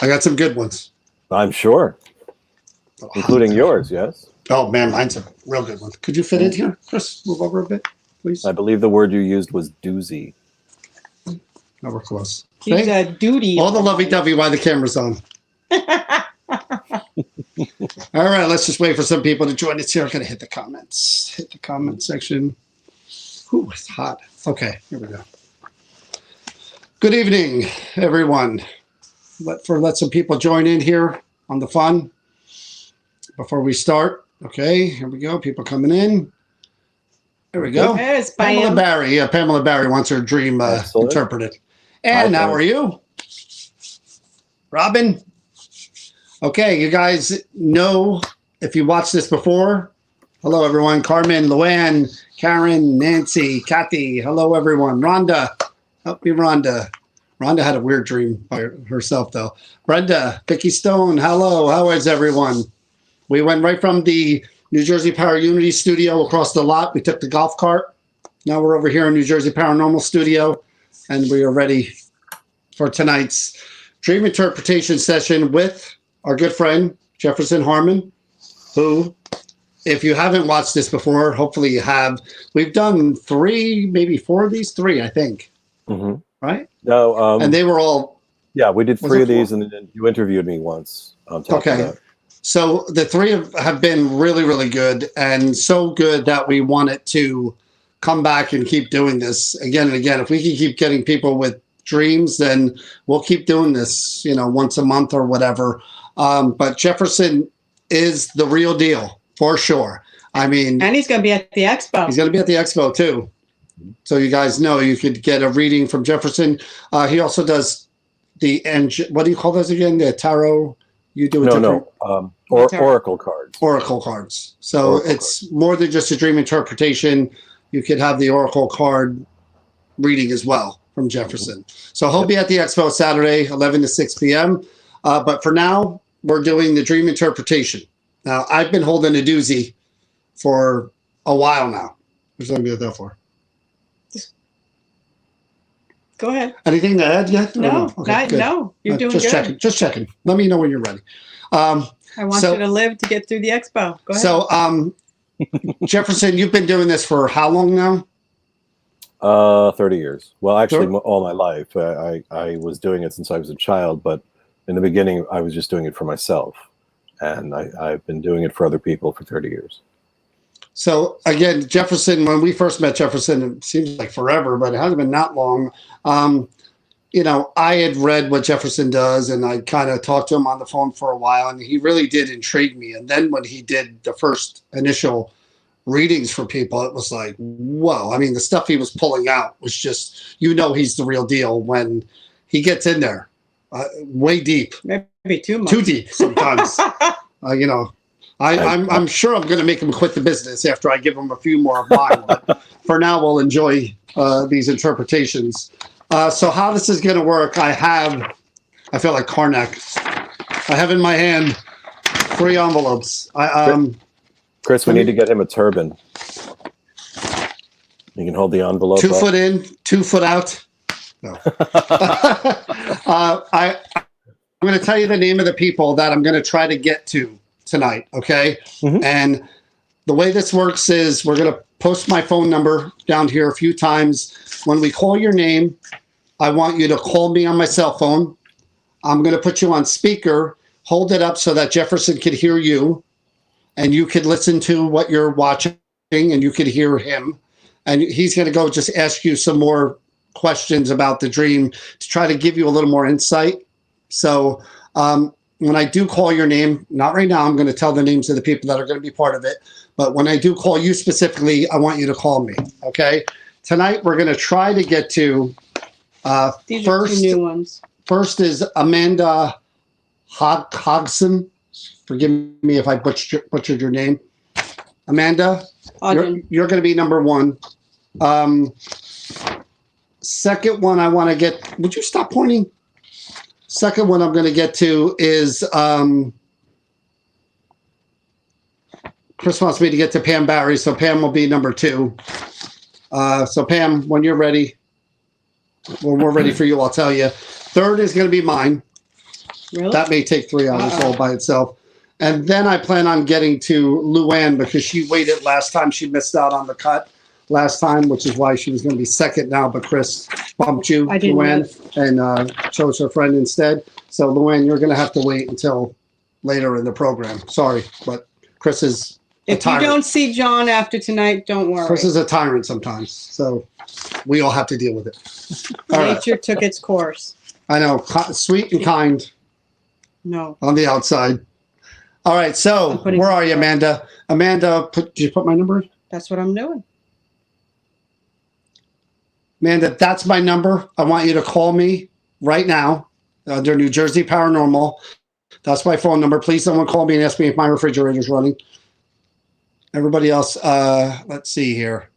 I got some good ones. I'm sure. Including yours, yes? Oh, man, mine's a real good one. Could you fit in here, Chris? Move over a bit, please. I believe the word you used was doozy. No, we're close. He's a duty. All the lovey-dovey while the camera's on. All right, let's just wait for some people to join us here. I'm going to hit the comments. Hit the comment section. Ooh, it's hot. Okay, here we go. Good evening, everyone. Let some people join in here on the fun before we start. Okay, here we go. People coming in. There we go. There's Pamela Barry. Yeah, Pamela Barry wants her dream interpreted. And how are you? Robin? Okay, you guys know, if you watched this before, hello, everyone. Carmen, Luann, Karen, Nancy, Kathy. Hello, everyone. Rhonda. Help me, Rhonda. Rhonda had a weird dream by herself, though. Brenda, Vicky Stone. Hello. How is everyone? We went right from the New Jersey Power Unity studio across the lot. We took the golf cart. Now we're over here in New Jersey Paranormal Studio, and we are ready for tonight's dream interpretation session with our good friend, Jefferson Harman, who, if you haven't watched this before, hopefully you have. We've done 3, maybe 4 of these, 3, I think. Mm-hmm. Right? No, and they were all... Yeah, we did 3 of these, and then you interviewed me once. Okay. So the 3 have been really, really good, and so good that we wanted to come back and keep doing this again and again. If we can keep getting people with dreams, then we'll keep doing this, once a month or whatever. But Jefferson is the real deal, for sure. I mean... And he's going to be at the expo. He's going to be at the expo, too. So you guys know you could get a reading from Jefferson. He also does what do you call those again? The tarot? You do it oracle cards. Oracle cards. So it's more than just a dream interpretation. You could have the oracle card reading as well from Jefferson. So he'll be at the expo Saturday, 11 to 6 p.m. But for now, we're doing the dream interpretation. Now, I've been holding a doozy for a while now. What's going to be there for? Go ahead. Anything to add yet? No, no. You're doing just good. Checking. Just checking. Let me know when you're ready. I want you to live to get through the expo. Go ahead. So, Jefferson, you've been doing this for how long now? 30 years. Well, actually, all my life. I was doing it since I was a child, but in the beginning, I was just doing it for myself. And I've been doing it for other people for 30 years. So, again, Jefferson, when we first met Jefferson, it seems like forever, but it hasn't been that long. I had read what Jefferson does, and I kind of talked to him on the phone for a while, and he really did intrigue me. And then when he did the first initial readings for people, it was like, whoa. I mean, the stuff he was pulling out was just, he's the real deal when he gets in there, way deep. Maybe too much. Too deep sometimes. I'm sure I'm going to make him quit the business after I give him a few more of mine. But for now, we'll enjoy these interpretations. So how this is going to work, I feel like Karnak. I have in my hand 3 envelopes. Chris, we need to get him a turban. You can hold the envelope 2 foot in, 2 foot out. No. I'm going to tell you the name of the people that I'm going to try to get to tonight, okay? Mm-hmm. And the way this works is we're going to post my phone number down here a few times. When we call your name, I want you to call me on my cell phone. I'm going to put you on speaker, hold it up so that Jefferson can hear you, and you can listen to what you're watching, and you can hear him. And he's going to go just ask you some more questions about the dream to try to give you a little more insight. So, when I do call your name, not right now, I'm going to tell the names of the people that are going to be part of it. But when I do call you specifically, I want you to call me. Okay. Tonight, we're going to try to get to these are 2 new ones. First is Amanda Hodgson. Forgive me if I butchered your name. Amanda, you're going to be number 1. Second one I want to get. Would you stop pointing? Second one I'm going to get to is Chris wants me to get to Pam Barry, so Pam will be number 2. So Pam, when you're ready, when we're ready for you, I'll tell you. Third is going to be mine. Really? That may take 3 hours all by itself. And then I plan on getting to Luann because she waited last time. She missed out on the cut last time, which is why she was going to be second now. But Chris bumped you, I didn't Luann, and chose her friend instead. So Luann, you're going to have to wait until later in the program. Sorry, but Chris is a If you tyrant. don't see John after tonight, don't worry. Chris is a tyrant sometimes. So we all have to deal with it. All right. Nature took its course. I know. Sweet and kind No. on the outside. All right, so where are you, Amanda? Amanda, did you put my number in? That's what I'm doing. Amanda, that's my number. I want you to call me right now under New Jersey Paranormal. That's my phone number. Please someone call me and ask me if my refrigerator's running. Everybody else, let's see here.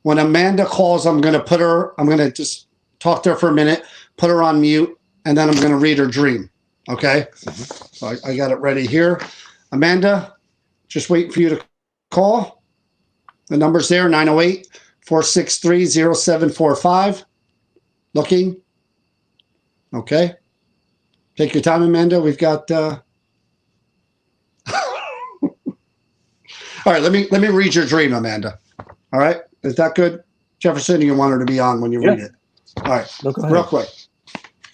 When Amanda calls, I'm going to just talk to her for a minute, put her on mute, and then I'm going to read her dream. Okay, so I got it ready here. Amanda, just waiting for you to call. The number's there, 908-463-0745. Looking. Okay. Take your time, Amanda. We've got... All right, let me read your dream, Amanda. All right, is that good? Jefferson, you want her to be on when you read it. All right, real quick.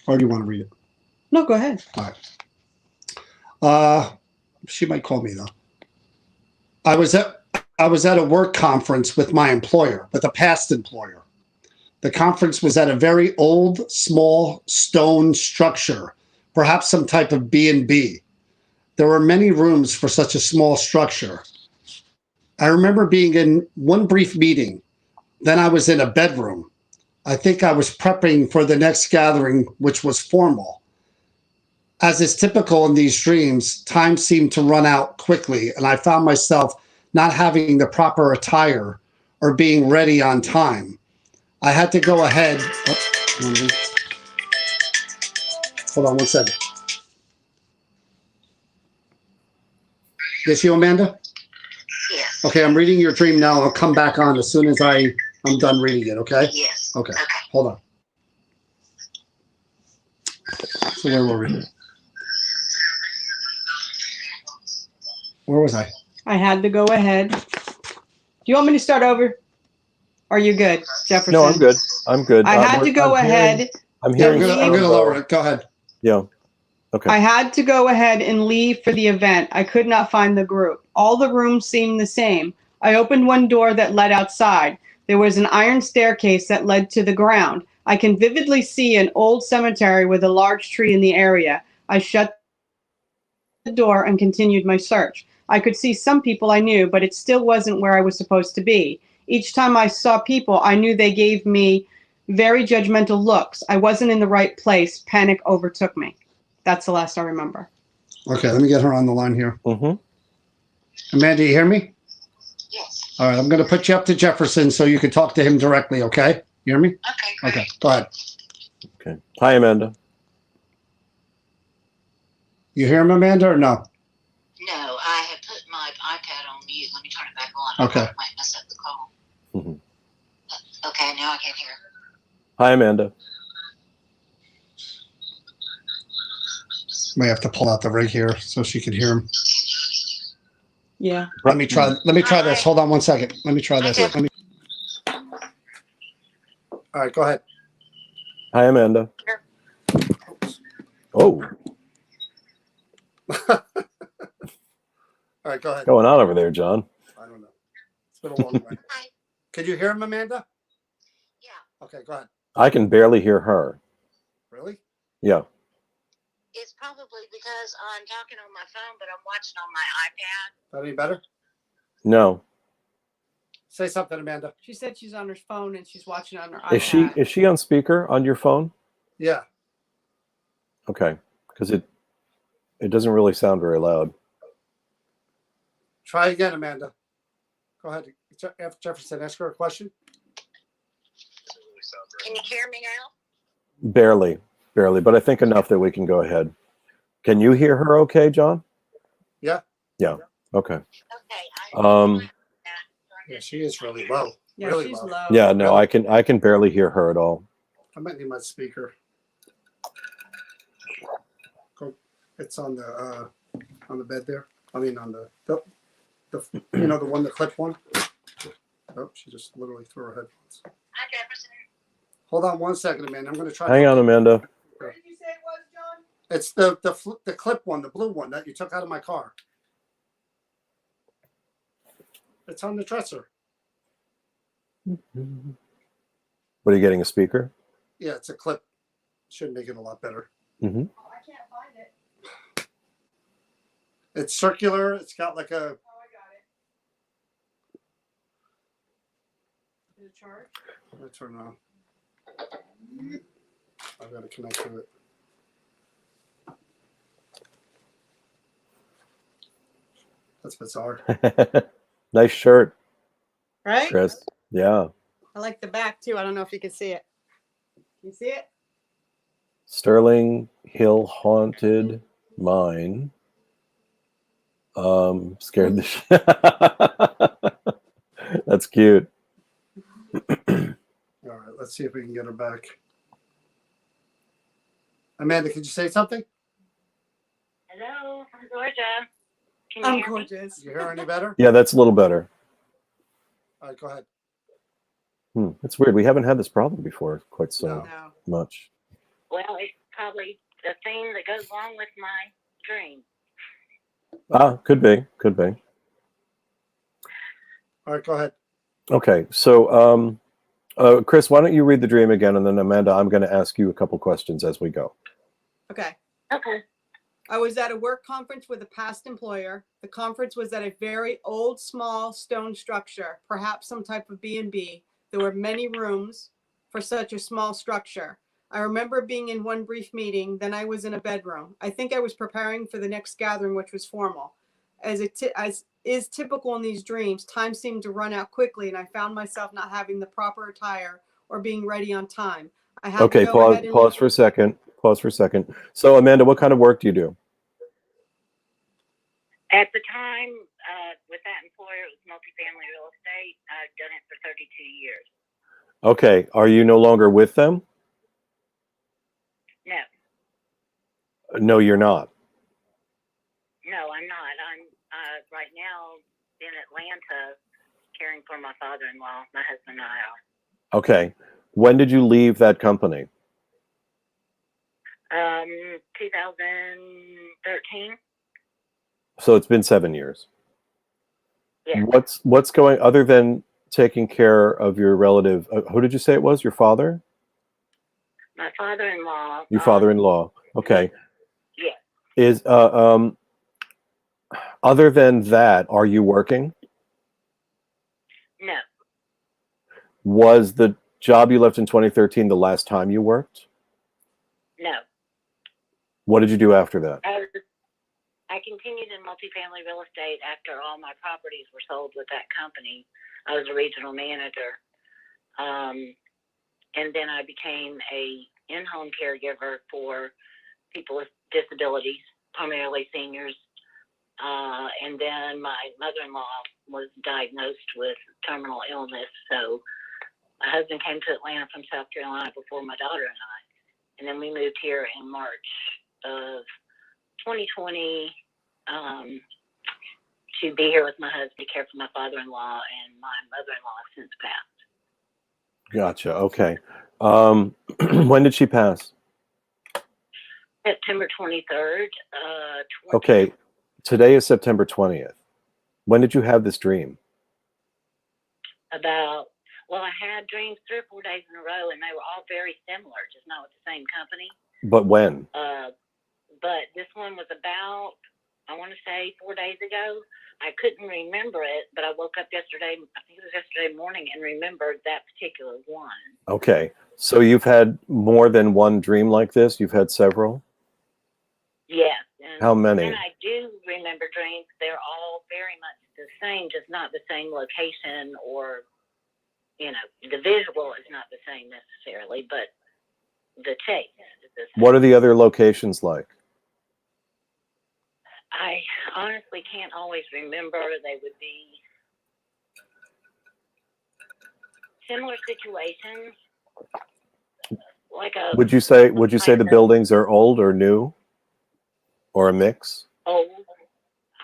Or do you want to read it? No, go ahead. All right. She might call me though. I was at a work conference with my employer, with a past employer. The conference was at a very old, small stone structure, perhaps some type of B&B. There were many rooms for such a small structure. I remember being in one brief meeting. Then I was in a bedroom. I think I was prepping for the next gathering, which was formal. As is typical in these dreams, time seemed to run out quickly, and I found myself not having the proper attire or being ready on time. I had to go ahead. Hold on one second. Is you, Amanda? Yes. Okay, I'm reading your dream now. I'll come back on as soon as I'm done reading it, okay? Yes. Okay. Hold on. So where were we? Where was I? I had to go ahead. Do you want me to start over? Are you good, Jefferson? No, I'm good. I'm good. I had to go ahead. I'm Yeah, hearing. I'm gonna lower it. Go ahead. Yeah. Okay. I had to go ahead and leave for the event. I could not find the group. All the rooms seemed the same. I opened one door that led outside. There was an iron staircase that led to the ground. I can vividly see an old cemetery with a large tree in the area. I shut the door and continued my search. I could see some people I knew, but it still wasn't where I was supposed to be. Each time I saw people, I knew they gave me very judgmental looks. I wasn't in the right place. Panic overtook me. That's the last I remember. Okay, let me get her on the line here. Mm-hmm. Amanda, you hear me? Yes. All right, I'm going to put you up to Jefferson so you can talk to him directly, okay? You hear me? Okay. Great. Okay, go ahead. Okay. Hi, Amanda. You hear him, Amanda, or no? No, I had put my iPad on mute. Let me turn it back on. Okay. I might mess up the call. Mm-hmm. Okay, now I can hear. Hi, Amanda. May have to pull out the rig here so she can hear him. Yeah. Let me try this. Hold on one second. Let me try this. Okay. All right, go ahead. Hi, Amanda. Sure. Oh, All right, go ahead. going on over there, John? I don't know. It's been a long way. Hi. Could you hear him, Amanda? Yeah. Okay, go ahead. I can barely hear her. Really? Yeah. It's probably because I'm talking on my phone, but I'm watching on my iPad. That any better? No. Say something, Amanda. She said she's on her phone and she's watching on her iPad. Is she on speaker on your phone? Yeah. Okay. Because it doesn't really sound very loud. Try again, Amanda. Go ahead. Jefferson, ask her a question. Can you hear me now? Barely, but I think enough that we can go ahead. Can you hear her okay, John? Yeah. Yeah. Okay. Okay. Yeah, she is really low. Yeah, really she's low. low. Yeah, no, I can barely hear her at all. I might need my speaker. Go It's on the bed there. I mean, on the you know, the one, the clip one. Oh, she just literally threw her headphones. Hi, Jefferson. Hold on one second, Amanda. I'm going to try. Hang on, Amanda. What did you say it was, John? It's the clip one, the blue one that you took out of my car. It's on the dresser. What are you getting, a speaker? Yeah, it's a clip. Should make it a lot better. Mm-hmm. Oh, I can't find it. It's circular. It's got like a. Oh, I got it. Did it charge? Let me turn it on. I've got to connect to it. That's bizarre. Nice shirt, Right? Chris. Yeah. I like the back too. I don't know if you can see it. Can you see it? Sterling Hill Haunted Mine. Scared the shit. That's cute. All right, let's see if we can get her back. Amanda, could you say something? Hello, I'm Georgia. Can you I'm hear me? gorgeous. Did you hear any better? Yeah, that's a little better. All right, go ahead. It's weird. We haven't had this problem before quite so No. No. much. Well, it's probably the thing that goes along with my dream. Could be. Could be. All right, go ahead. Okay, so Chris, why don't you read the dream again, and then Amanda, I'm going to ask you a couple questions as we go. Okay. Okay. I was at a work conference with a past employer. The conference was at a very old, small stone structure, perhaps some type of B&B. There were many rooms for such a small structure. I remember being in one brief meeting, then I was in a bedroom. I think I was preparing for the next gathering, which was formal. As is typical in these dreams, time seemed to run out quickly, and I found myself not having the proper attire or being ready on time. I had Okay, to go ahead and pause for a second. Pause for a second. So, Amanda, what kind of work do you do? At the time, with that employer, it was multifamily real estate. I've done it for 32 years. Okay, are you no longer with them? No, No, you're not. no, I'm not. I'm right now in Atlanta caring for my father-in-law. My husband and I are. Okay. When did you leave that company? 2013. So it's been 7 years. Yeah. What's going, other than taking care of your relative? Who did you say it was? Your father? My father-in-law. Your father-in-law. Okay. Yeah. Is other than that, are you working? No. Was the job you left in 2013 the last time you worked? No. What did you do after that? I continued in multifamily real estate after all my properties were sold with that company. I was a regional manager. And then I became a in-home caregiver for people with disabilities, primarily seniors. And then my mother-in-law was diagnosed with terminal illness. So my husband came to Atlanta from South Carolina before my daughter and I. And then we moved here in March of 2020 to be here with my husband to care for my father-in-law, and my mother-in-law has since passed. Gotcha. Okay. When did she pass? September 23rd. Okay. Today is September 20th. When did you have this dream? Well, I had dreams 3 or 4 days in a row, and they were all very similar, just not with the same company. But when? But this one was about, I want to say 4 days ago. I couldn't remember it, but I woke up yesterday, I think it was yesterday morning, and remembered that particular one. Okay. So you've had more than one dream like this? You've had several? Yes. And How many? when I do remember dreams, they're all very much the same, just not the same location, or, you know, the visual is not the same necessarily, but the taste is the same. What are the other locations like? I honestly can't always remember. They would be similar situations. Like Would you say the buildings are old or new? or a mix? Old.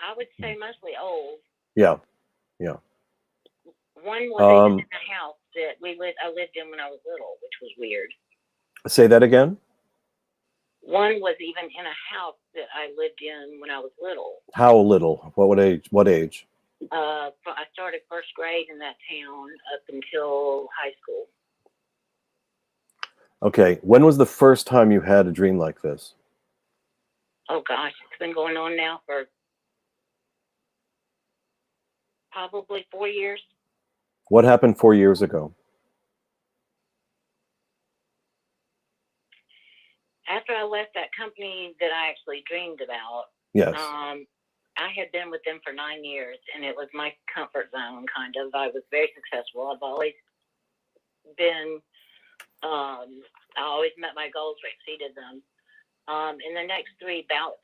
I would say mostly old. Yeah, yeah. One was even in a house that I lived in when I was little, which was weird. Say that again? One was even in a house that I lived in when I was little. How little? What age? What age? I started first grade in that town up until high school. Okay. When was the first time you had a dream like this? Oh gosh, it's been going on now for probably 4 years. What happened 4 years ago? After I left that company that I actually dreamed about, Yes. I had been with them for 9 years, and it was my comfort zone, kind of. I was very successful. I've always been, I always met my goals or exceeded them. In the next 3 bouts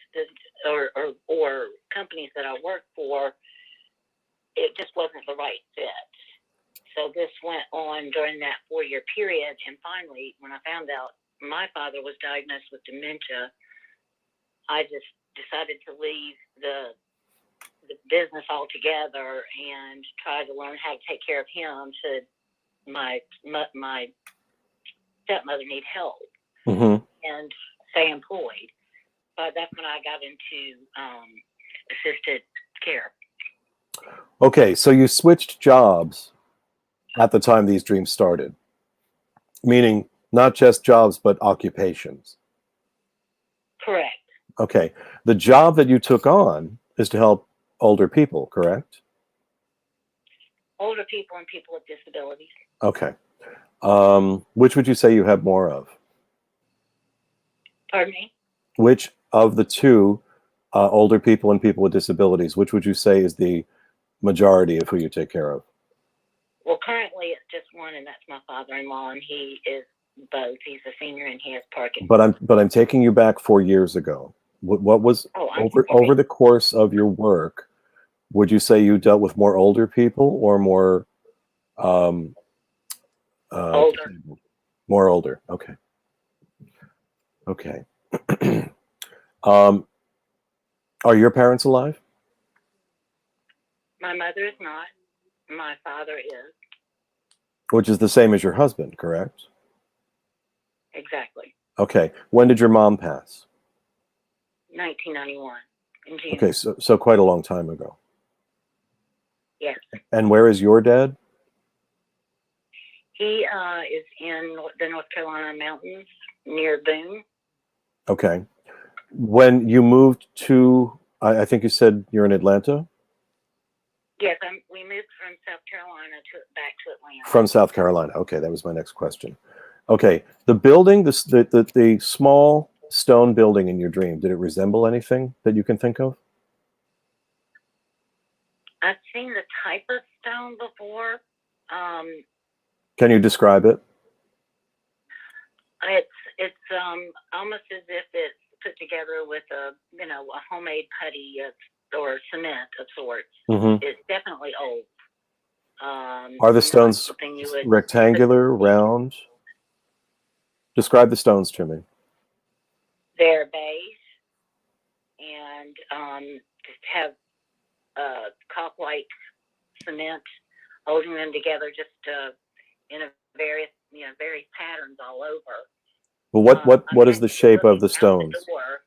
or companies that I worked for, it just wasn't the right fit. So this went on during that 4-year period, and finally, when I found out my father was diagnosed with dementia, I just decided to leave the business altogether and try to learn how to take care of him should my stepmother need help and stay employed. But that's when I got into assisted care. Okay, so you switched jobs at the time these dreams started, meaning not just jobs, but occupations. Correct. Okay, the job that you took on is to help older people, correct? Older people and people with disabilities. Okay. Which would you say you have more of? Pardon me? Which of the two, older people and people with disabilities, which would you say is the majority of who you take care of? Well, currently it's just one, and that's my father-in-law, and he is both. He's a senior, and he has Parkinson's. But I'm taking you back 4 years ago. What was over the course of your work? Would you say you dealt with more older people or more older? More older. Okay. Okay. Are your parents alive? My mother is not. My father is. Which is the same as your husband, correct? Exactly. Okay. When did your mom pass? 1991 in June. Okay, so quite a long time ago. Yes. And where is your dad? He is in the North Carolina mountains near Boone. Okay. When you moved to, I think you said you're in Atlanta? Yes, we moved from South Carolina back to Atlanta. From South Carolina. Okay, that was my next question. Okay, the building, the small stone building in your dream, did it resemble anything that you can think of? I've seen the type of stone before. Can you describe it? It's almost as if it's put together with a homemade putty or cement of sorts. It's definitely old. Are the stones rectangular, round? Describe the stones to me. They're beige and just have chalk-like cement holding them together, just in a various patterns all over. Well, what is the shape of the stones? The door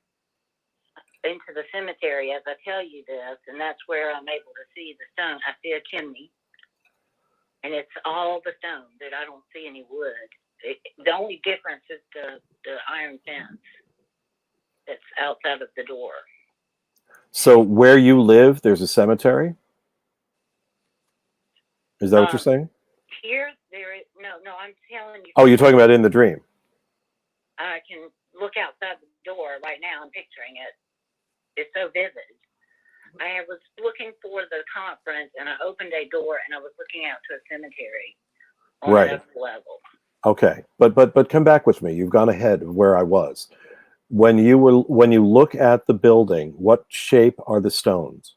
into the cemetery as I tell you this, and that's where I'm able to see the stone. I see a chimney, and it's all the stone. That I don't see any wood. The only difference is the iron fence that's outside of the door. So where you live, there's a cemetery? Is that what you're saying? Here, there is no. I'm telling you. Oh, you're talking about in the dream. I can look outside the door right now and picturing it. It's so vivid. I was looking for the conference, and I opened a door, and I was looking out to a cemetery on another level. Okay, but come back with me. You've gone ahead of where I was. When you look at the building, what shape are the stones?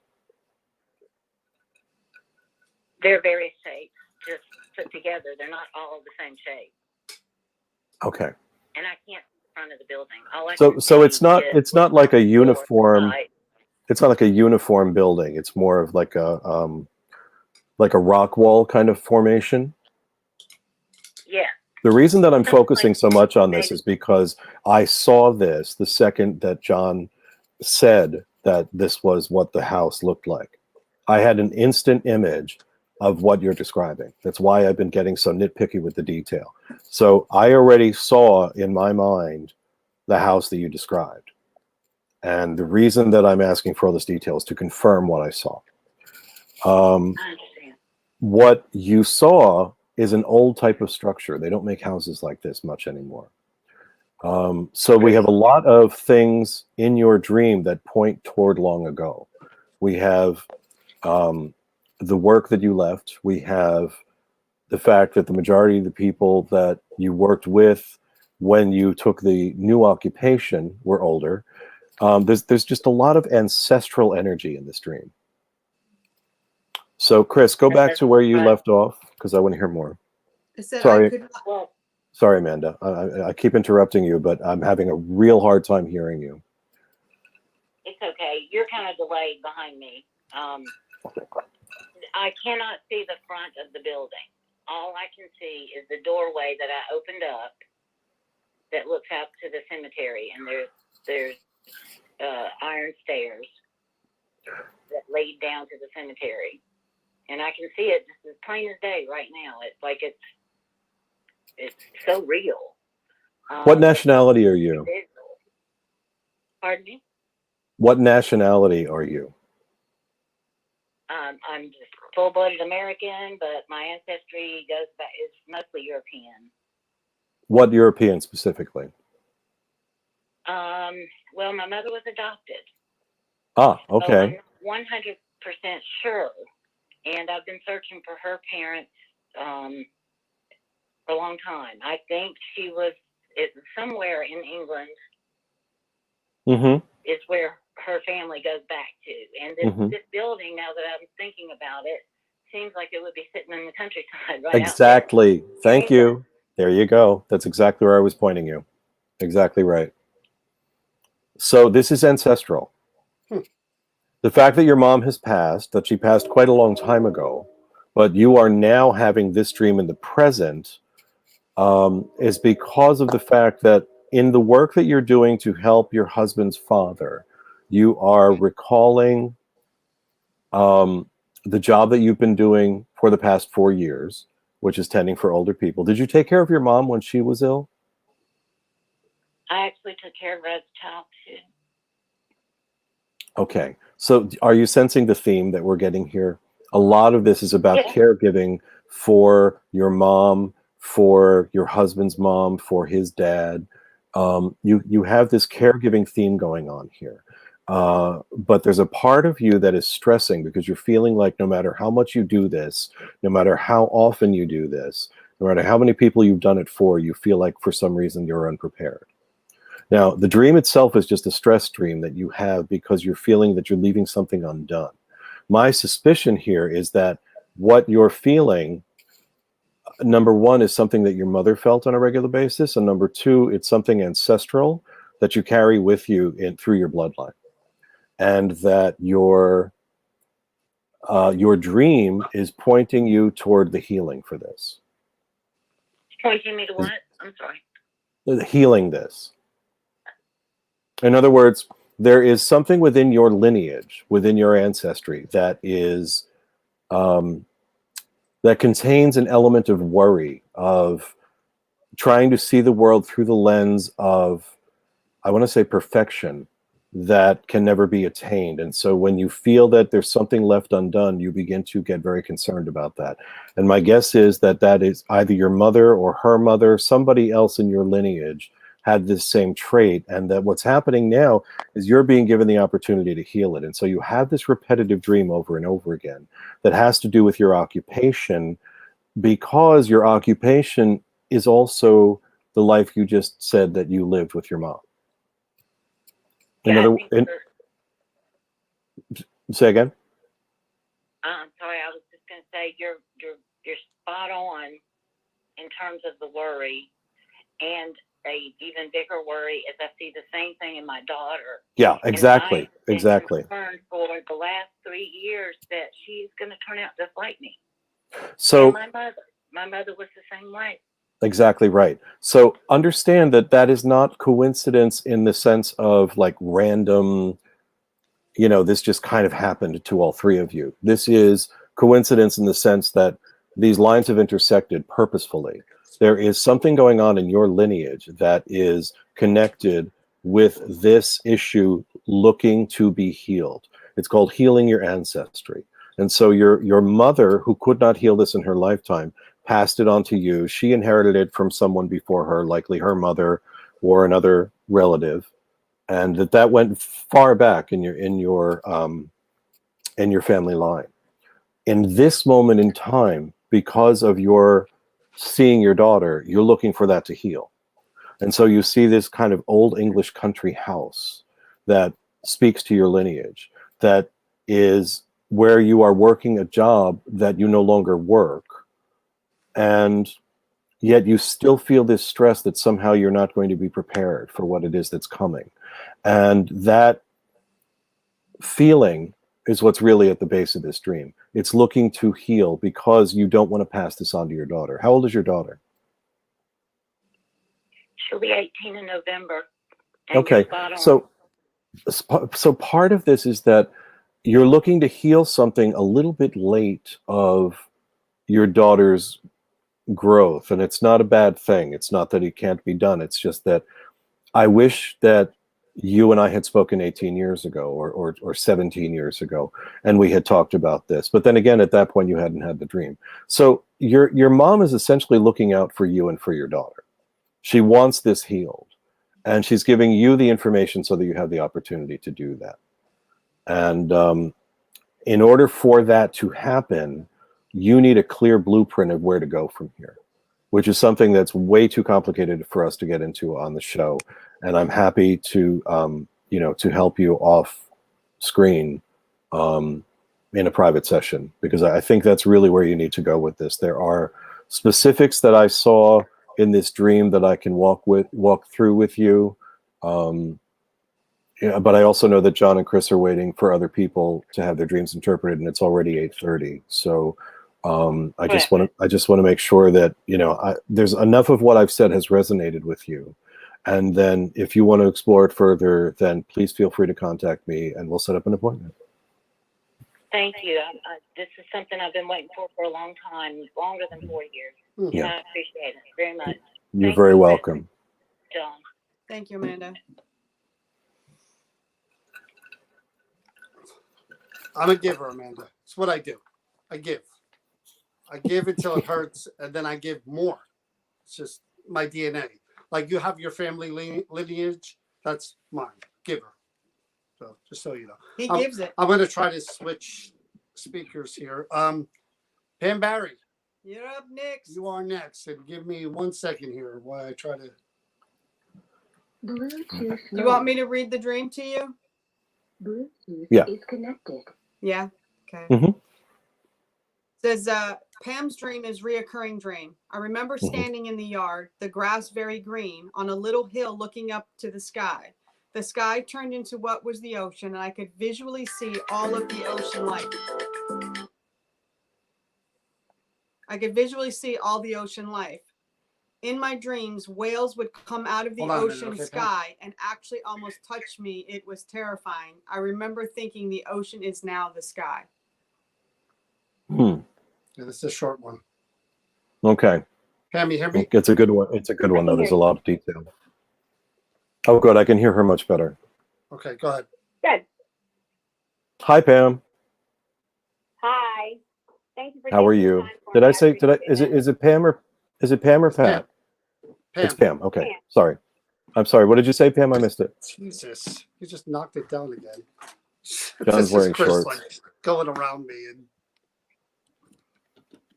They're various shapes, just put together. They're not all the same shape. Okay. And I can't front of the building. All I So can so see it's not like a door uniform. side. It's not like a uniform building. It's more of like a rock wall kind of formation. Yeah. The reason that I'm Something focusing like so much on this maybe. is because I saw this the second that John said that this was what the house looked like. I had an instant image of what you're describing. That's why I've been getting so nitpicky with the detail. So I already saw in my mind the house that you described. And the reason that I'm asking for all this detail is to confirm what I saw. I understand. What you saw is an old type of structure. They don't make houses like this much anymore. So we have a lot of things in your dream that point toward long ago. We have the work that you left. We have the fact that the majority of the people that you worked with when you took the new occupation were older. There's just a lot of ancestral energy in this dream. So, Chris, go back to where you left off because I want to hear more. I said Sorry. I could not. Well, Sorry, Amanda. I keep interrupting you, but I'm having a real hard time hearing you. it's okay. You're kind of delayed behind me. I cannot see the front of the building. All I can see is the doorway that I opened up that looks out to the cemetery, and there's iron stairs that lead down to the cemetery, and I can see it just as plain as day right now. It's like it's so real. What nationality are you? Pardon me? What nationality are you? I'm just full-blooded American, but my ancestry goes back is mostly European. What European specifically? Well, my mother was adopted. Ah, So okay. I'm 100% sure, and I've been searching for her parents for a long time. I think she was somewhere in England. Mm-hmm. Is where her family goes back to, and this building, now that I'm thinking about it, seems like it would be sitting in the countryside right Exactly. out there. Thank you. There you go. That's exactly where I was pointing you. Exactly right. So this is ancestral. The fact that your mom has passed, that she passed quite a long time ago, but you are now having this dream in the present, is because of the fact that in the work that you're doing to help your husband's father, you are recalling the job that you've been doing for the past 4 years, which is tending for older people. Did you take care of your mom when she was ill? I actually took care of her as a child too. Okay. So are you sensing the theme that we're getting here? A lot of this is about caregiving for your mom, for your husband's mom, for his dad. You have this caregiving theme going on here. But there's a part of you that is stressing because you're feeling like no matter how much you do this, no matter how often you do this, no matter how many people you've done it for, you feel like for some reason you're unprepared. Now, the dream itself is just a stress dream that you have because you're feeling that you're leaving something undone. My suspicion here is that what you're feeling, number one, is something that your mother felt on a regular basis, and number two, it's something ancestral that you carry with you through your bloodline, and that your dream is pointing you toward the healing for this. Pointing me to what? I'm sorry. Healing this. In other words, there is something within your lineage, within your ancestry, that is that contains an element of worry, of trying to see the world through the lens of, I want to say, perfection that can never be attained. And so when you feel that there's something left undone, you begin to get very concerned about that. And my guess is that that is either your mother or her mother, somebody else in your lineage had this same trait, and that what's happening now is you're being given the opportunity to heal it. And so you have this repetitive dream over and over again that has to do with your occupation, because your occupation is also the life you just said that you lived with your mom. Yeah, Say again. I'm sorry. I was just going to say you're spot on in terms of the worry, and a even bigger worry is I see the same thing in my daughter. Yeah, exactly, And I've been exactly. concerned for the last 3 years that she's going to turn out just like me. So And my mother was the same way. exactly right. So understand that that is not coincidence in the sense of like random, you know, this just kind of happened to all three of you. This is coincidence in the sense that these lines have intersected purposefully. There is something going on in your lineage that is connected with this issue looking to be healed. It's called healing your ancestry. And so your mother, who could not heal this in her lifetime, passed it on to you. She inherited it from someone before her, likely her mother or another relative, and that went far back in your family line. In this moment in time, because of your seeing your daughter, you're looking for that to heal. And so you see this kind of old English country house that speaks to your lineage, that is where you are working a job that you no longer work, and yet you still feel this stress that somehow you're not going to be prepared for what it is that's coming. And that feeling is what's really at the base of this dream. It's looking to heal because you don't want to pass this on to your daughter. How old is your daughter? She'll be 18 in November. And Okay, so part of this is that you're looking to heal something a little bit late of your daughter's growth, and it's not a bad thing. It's not that it can't be done. It's just that I wish that you and I had spoken 18 years ago or 17 years ago, and we had talked about this. But then again, at that point, you hadn't had the dream. So your mom is essentially looking out for you and for your daughter. She wants this healed, and she's giving you the information so that you have the opportunity to do that. And in order for that to happen, you need a clear blueprint of where to go from here, which is something that's way too complicated for us to get into on the show. And I'm happy to, to help you off screen in a private session, because I think that's really where you need to go with this. There are specifics that I saw in this dream that I can walk through with you. But I also know that John and Chris are waiting for other people to have their dreams interpreted, and it's already 8:30. So I just want to make sure that there's enough of what I've said has resonated with you. And then if you want to explore it further, then please feel free to contact me, and we'll set up an appointment. Thank you. This is something I've been waiting for a long time, longer than 4 years. Yeah. And I appreciate it very much. You're very welcome. John. Thank you, Amanda. I'm a giver, Amanda. It's what I do. I give. I give until it hurts, and then I give more. It's just my DNA. Like you have your family lineage, that's mine. Giver. So just so you know. He gives it. I'm going to try to switch speakers here. Pam Barry. You're up next. You are next. And give me 1 second here while I try to. Bluetooth. You want me to read the dream to you? Bluetooth is connected. Yeah. Okay. Mm-hmm. Says Pam's dream is reoccurring dream. I remember standing in the yard, the grass very green, on a little hill looking up to the sky. The sky turned into what was the ocean, and I could visually see all of the ocean life. I could visually see all the ocean life. In my dreams, whales would come out of the ocean sky and actually almost touch me. It was terrifying. I remember thinking the ocean is now the sky. Yeah, this is a short one. Okay. Pam, you hear me? It's a good one. It's a good one, though. There's a lot of detail. Oh, good. I can hear her much better. Okay, go ahead. Good. Hi, Pam. Hi. Thank you for How are you? Is it Pam or Pat? Pam. It's Pam. Okay. Pam. Sorry. I'm sorry. What did you say, Pam? I missed it. Jesus. You just knocked it down again. John's wearing shorts. Like going around me and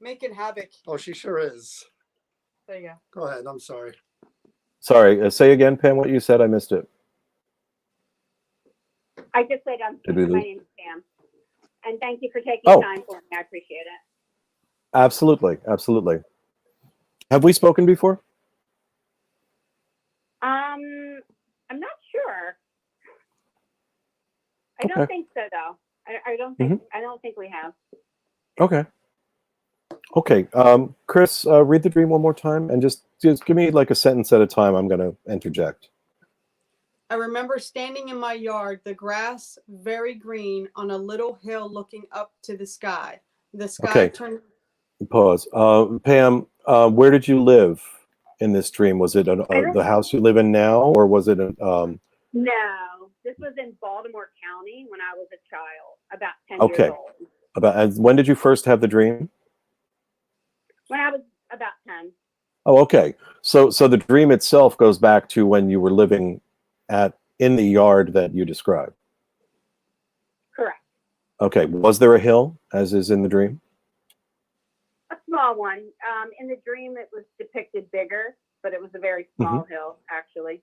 making havoc. Oh, she sure is. There you go. Go ahead. I'm sorry. Sorry. Say again, Pam, what you said. I missed it. I just said my name is Pam. And thank you for taking time for me. I appreciate it. Absolutely. Absolutely. Have we spoken before? I'm not sure. I Okay. don't think so, though. I don't think I don't think we have. Okay. Okay. Chris, read the dream one more time and just give me like a sentence at a time. I'm going to interject. I remember standing in my yard, the grass very green on a little hill looking up to the sky. The sky turned. Pause. Pam, where did you live in this dream? Was it the house you live in now, or was it No, this was in Baltimore County when I was a child, about 10 okay. years old. And when did you first have the dream? When I was about 10. Oh, okay. So the dream itself goes back to when you were living in the yard that you described. Correct. Okay. Was there a hill, as is in the dream? A small one. In the dream, it was depicted bigger, but it was a very small hill, actually.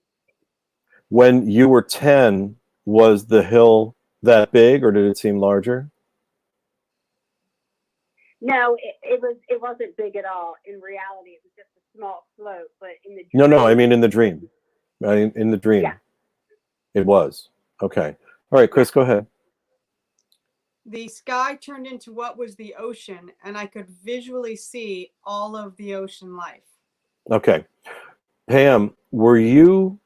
When you were 10, was the hill that big, or did it seem larger? No, it wasn't big at all. In reality, it was just a small slope. But in the dream, No, I mean in the dream. In the dream, yeah. It was. Okay. All right, Chris, go ahead. The sky turned into what was the ocean, and I could visually see all of the ocean life. Okay. Pam, were you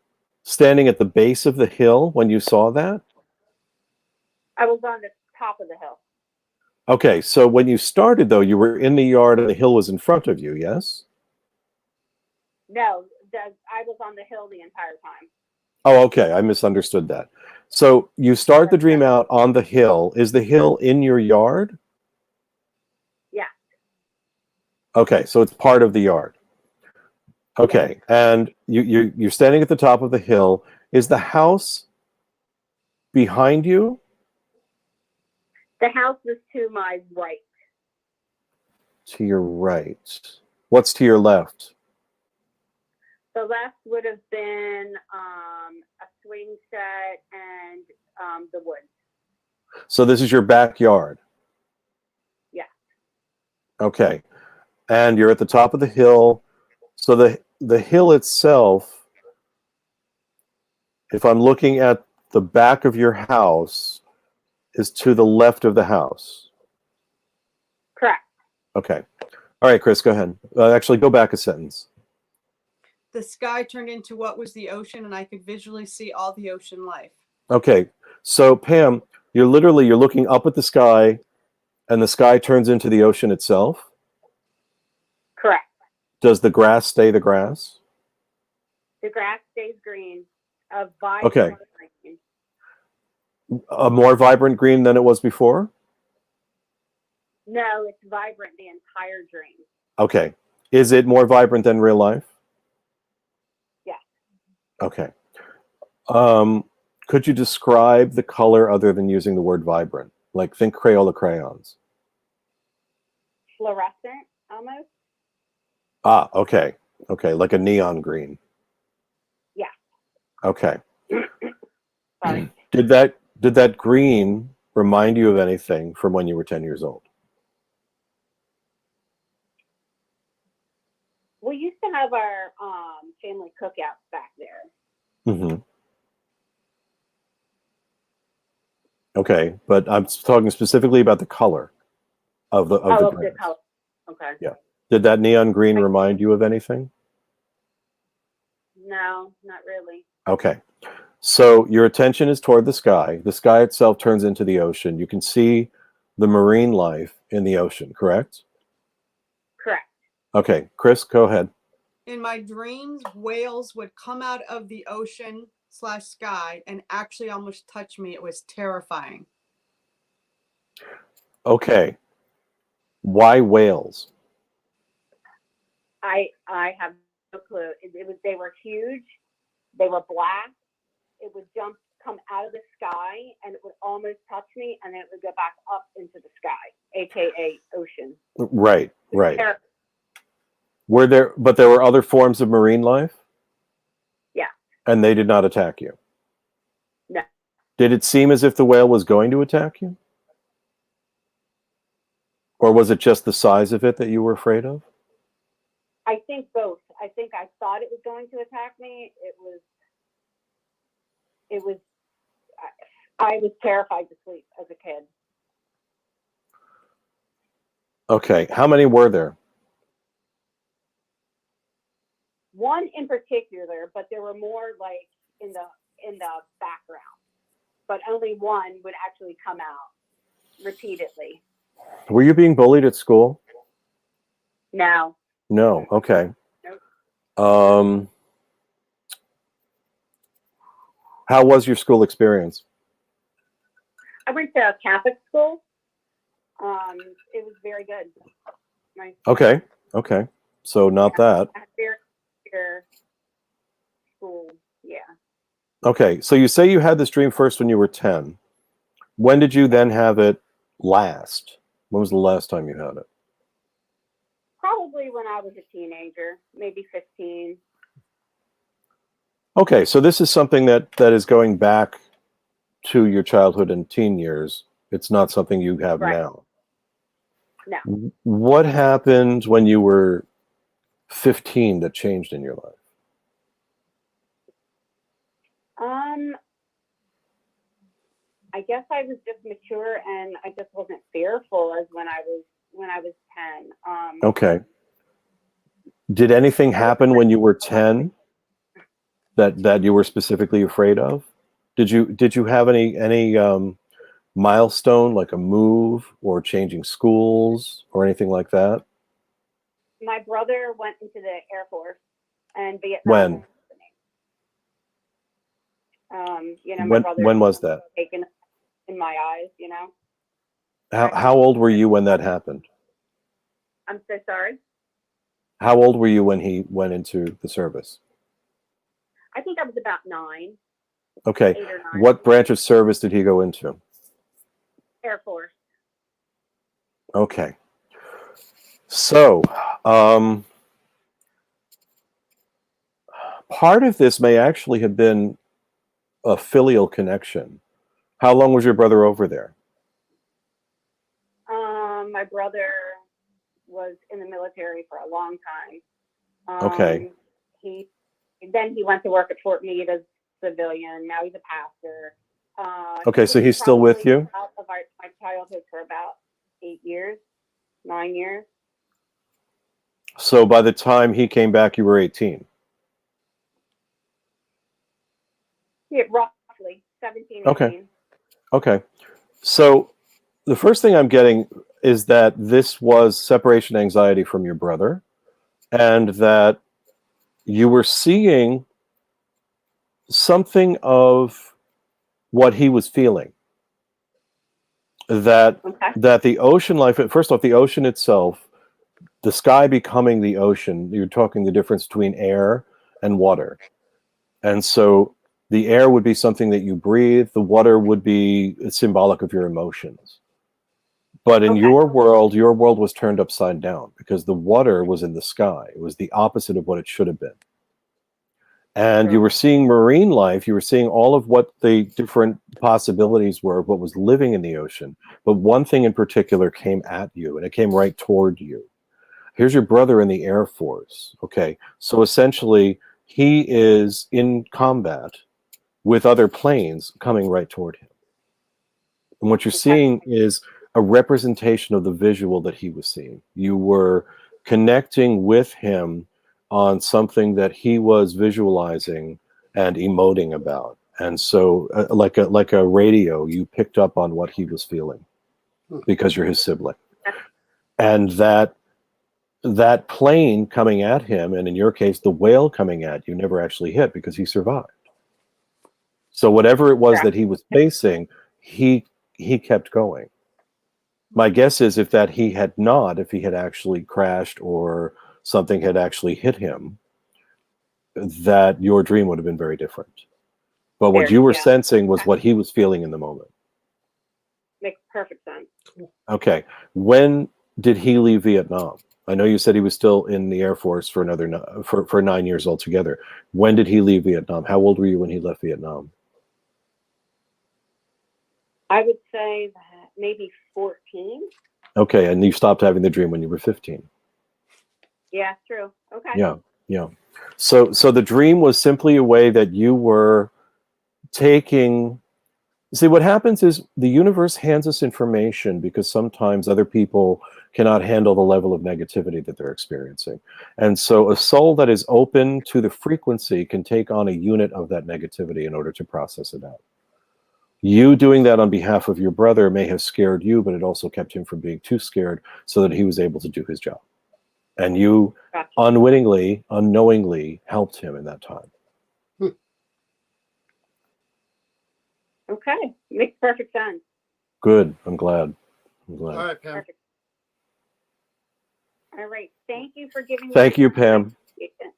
standing at the base of the hill when you saw that? I was on the top of the hill. Okay, so when you started, though, you were in the yard and the hill was in front of you, yes? No, I was on the hill the entire time. Oh, okay, I misunderstood that. So you start the dream out on the hill. Is the hill in your yard? Yeah. Okay, so it's part of the yard. Okay, and you're standing at the top of the hill. Is the house behind you? The house was to my right. To your right. What's to your left? The left would have been a swing set and the woods. So this is your backyard? Yeah. Okay, and you're at the top of the hill. So the hill itself, if I'm looking at the back of your house, is to the left of the house. Correct. Okay. All right, Chris, go ahead. Actually, go back a sentence. The sky turned into what was the ocean, and I could visually see all the ocean life. Okay. So, Pam, you're looking up at the sky, and the sky turns into the ocean itself? Correct. Does the grass stay the grass? The grass stays green. A vibrant green. A more vibrant green than it was before? No, it's vibrant the entire dream. Okay. Is it more vibrant than real life? Yes. Okay. Could you describe the color other than using the word vibrant? Like, think Crayola crayons. Fluorescent, almost. Ah, okay. Okay, like a neon green. Yeah. Okay. Sorry. Did that green remind you of anything from when you were 10 years old? We used to have our family cookouts back there. Mm-hmm. Okay, but I'm talking specifically about the color of the the grains. color. Okay. Yeah. Did that neon green remind you of anything? No, not really. Okay. So your attention is toward the sky. The sky itself turns into the ocean. You can see the marine life in the ocean, correct? Correct. Okay. Chris, go ahead. In my dreams, whales would come out of the ocean/sky and actually almost touch me. It was terrifying. Okay. Why whales? I have no clue. They were huge. They were black. It would come out of the sky, and it would almost touch me, and then it would go back up into the sky, aka ocean. Right. But there were other forms of marine life? Yeah. And they did not attack you? No. Did it seem as if the whale was going to attack you? Or was it just the size of it that you were afraid of? I think both. I think I thought it was going to attack me. I was terrified to sleep as a kid. Okay. How many were there? One in particular, but there were more like in the background. But only one would actually come out repeatedly. Were you being bullied at school? No. No. Okay. Nope. How was your school experience? I went to a Catholic school. It was very good. Nice. Okay. Okay. So not that. Very good school. Yeah. Okay. So you say you had this dream first when you were 10. When did you then have it last? When was the last time you had it? Probably when I was a teenager, maybe 15. Okay. So this is something that is going back to your childhood and teen years. It's not something you have Right. now. No. What happened when you were 15 that changed in your life? I guess I was just mature and I just wasn't fearful as when I was 10. Okay. Did anything happen when you were 10 that you were specifically afraid of? Did you have any milestone, like a move or changing schools or anything like that? My brother went into the Air Force and Vietnam. When? My brother When was that? taken in my eyes, How old were you when that happened? I'm so sorry. How old were you when he went into the service? I think I was about 9. Okay. 8 or 9. What branch of service did he go into? Air Force. Okay. So, part of this may actually have been a filial connection. How long was your brother over there? My brother was in the military for a long time. Okay. He went to work at Fort Meade as a civilian. Now he's a pastor. Okay, so he's still with you? Out of my childhood for about 8 years, 9 years. So by the time he came back, you were 18. Yeah, roughly 17, 18. Okay. Okay. So the first thing I'm getting is that this was separation anxiety from your brother, and that you were seeing something of what he was feeling. That the ocean life, first off, the ocean itself, the sky becoming the ocean, you're talking the difference between air and water. And so the air would be something that you breathe, the water would be symbolic of your emotions. But in your world was turned upside down because the water was in the sky. It was the opposite of what it should have been. And you were seeing marine life, you were seeing all of what the different possibilities were of what was living in the ocean. But one thing in particular came at you, and it came right toward you. Here's your brother in the Air Force. Okay, so essentially he is in combat with other planes coming right toward him. And what you're seeing is a representation of the visual that he was seeing. You were connecting with him on something that he was visualizing and emoting about. And so like a radio, you picked up on what he was feeling because you're his sibling. And that plane coming at him, and in your case, the whale coming at you, never actually hit because he survived. So whatever it was that he was facing, he kept going. My guess is if he had actually crashed or something had actually hit him, that your dream would have been very different. But what you were sensing was what he was feeling in the moment. Makes perfect sense. Okay. When did he leave Vietnam? I know you said he was still in the Air Force for for 9 years altogether. When did he leave Vietnam? How old were you when he left Vietnam? I would say that maybe 14. Okay, and you stopped having the dream when you were 15. Yeah, true. Okay. Yeah. Yeah. So the dream was simply a way that you were taking. See, what happens is the universe hands us information because sometimes other people cannot handle the level of negativity that they're experiencing. And so a soul that is open to the frequency can take on a unit of that negativity in order to process it out. You doing that on behalf of your brother may have scared you, but it also kept him from being too scared so that he was able to do his job. And you Gotcha. unwittingly, unknowingly helped him in that time. Okay, makes perfect sense. Good. I'm glad. I'm glad. All right, Pam. Perfect. All right, thank you for giving me. Thank the you, Pam. information.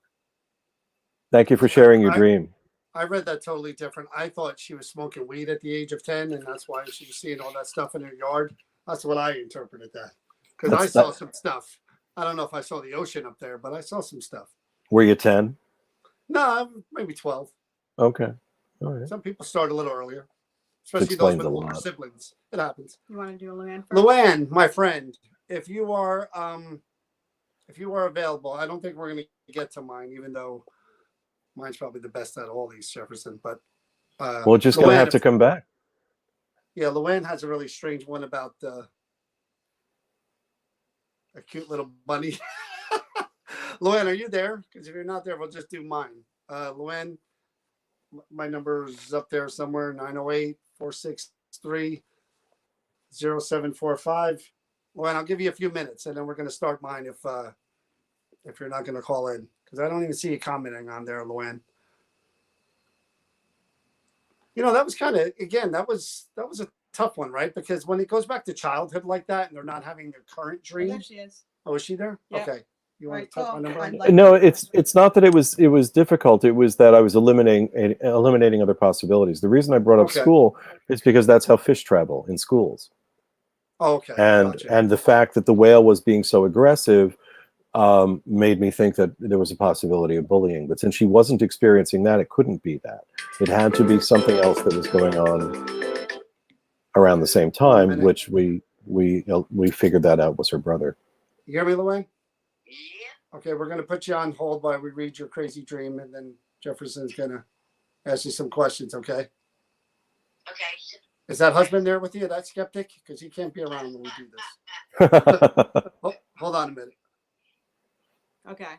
Thank you for sharing your dream. I read that totally different. I thought she was smoking weed at the age of 10, and that's why she was seeing all that stuff in her yard. That's what I interpreted that. Because I saw some stuff. I don't know if I saw the ocean up there, but I saw some stuff. Were you 10? No, maybe 12. Okay. All right. Some people start a little earlier, especially those Explains with a older lot. siblings. It happens. You want to do Luann first? Luann, my friend, if you are available, I don't think we're going to get to mine, even though mine's probably the best out of all these, Jefferson. But We're just going to have to come back. Yeah, Luann has a really strange one about a cute little bunny. Luann, are you there? Because if you're not there, we'll just do mine. Luann, my number is up there somewhere, 908-463-0745. Luann, I'll give you a few minutes, and then we're going to start mine if you're not going to call in. Because I don't even see you commenting on there, Luann. You know, that was kind of, again, that was a tough one, right? Because when it goes back to childhood like that and they're not having their current dream. There she is. Oh, is she there? Yeah. Okay. You want Right, to type so my number? I'd like- No, it's not that it was difficult. It was that I was eliminating other possibilities. The reason I brought up Okay. school is because that's how fish travel in schools. Oh, okay. And Gotcha. and the fact that the whale was being so aggressive made me think that there was a possibility of bullying. But since she wasn't experiencing that, it couldn't be that. It had to be something else that was going on around the same time, which we figured that out was her brother. You hear me, Luann? Yeah. Okay, we're going to put you on hold while we read your crazy dream, and then Jefferson's going to ask you some questions, okay? Okay. Is that husband there with you, that skeptic? Because he can't be around when we do this. Hold on a minute. Okay.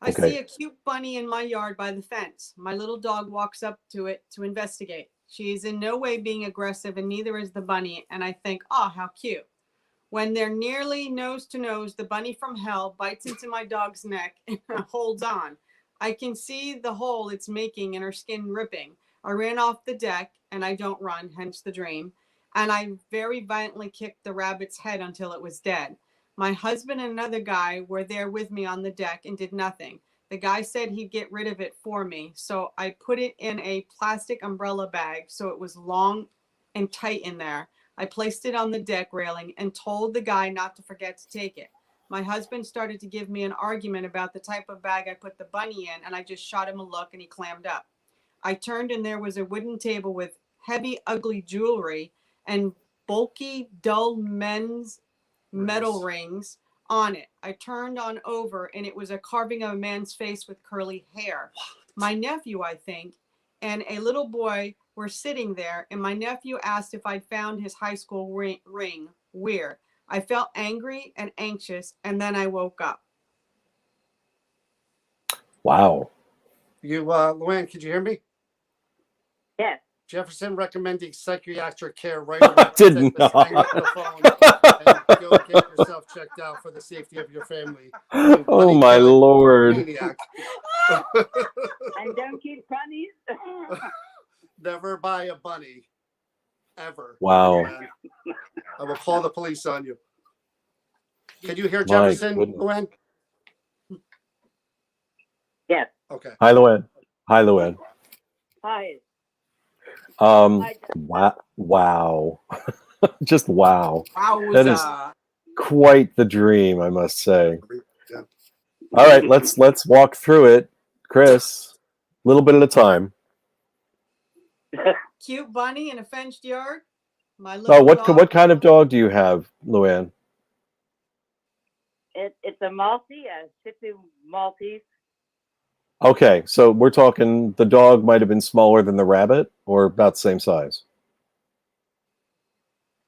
I Okay. see a cute bunny in my yard by the fence. My little dog walks up to it to investigate. She is in no way being aggressive, and neither is the bunny. And I think, oh, how cute. When they're nearly nose to nose, the bunny from hell bites into my dog's neck and holds on. I can see the hole it's making and her skin ripping. I ran off the deck, and I don't run, hence the dream. And I very violently kicked the rabbit's head until it was dead. My husband and another guy were there with me on the deck and did nothing. The guy said he'd get rid of it for me, so I put it in a plastic umbrella bag so it was long and tight in there. I placed it on the deck railing and told the guy not to forget to take it. My husband started to give me an argument about the type of bag I put the bunny in, and I just shot him a look and he clammed up. I turned and there was a wooden table with heavy, ugly jewelry and bulky, dull men's metal rings on it. I turned on over and it was a carving of a man's face with curly hair. My nephew, I think, and a little boy were sitting there, and my nephew asked if I'd found his high school ring. Weird. I felt angry and anxious, and then I woke up. Wow. You, Luann, could you hear me? Yes. Jefferson recommending psychiatric care right away. I did not. Hang up the phone and go get yourself checked out for the safety of your family. You Oh bunny my killing Lord. maniac. And don't keep bunnies. Never buy a bunny. Ever. Wow. Luann. I will call the police on you. Can you hear My Jefferson, goodness. Luann? Yes. Okay. Hi, Luann. Hi, Luann. Hi. Wow. Just wow. Wowza. That is quite the dream, I must say. Yeah. All right, let's walk through it. Chris, a little bit at a time. Cute bunny in a fenced yard. My little Oh, what dog. kind of dog do you have, Luann? It's a Maltese, a Shih Tzu Maltese. Okay, so we're talking the dog might have been smaller than the rabbit, or about the same size.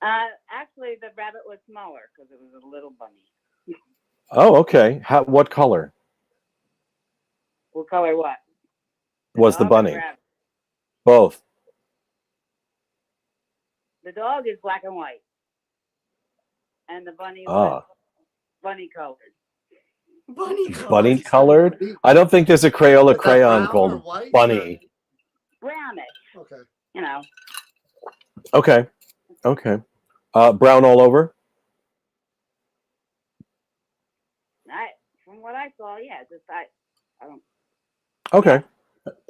Actually, the rabbit was smaller because it was a little bunny. Oh, okay. What color What color? What? was the dog or bunny? rabbit? Both. The dog is black and white, and the bunny was Ah, bunny colored. bunny colored. I don't think there's a Crayola Is that crayon brown or called white, bunny. Brownish, Okay. you know. Okay, okay. Brown all over. From what I saw, yeah. I don't. Okay,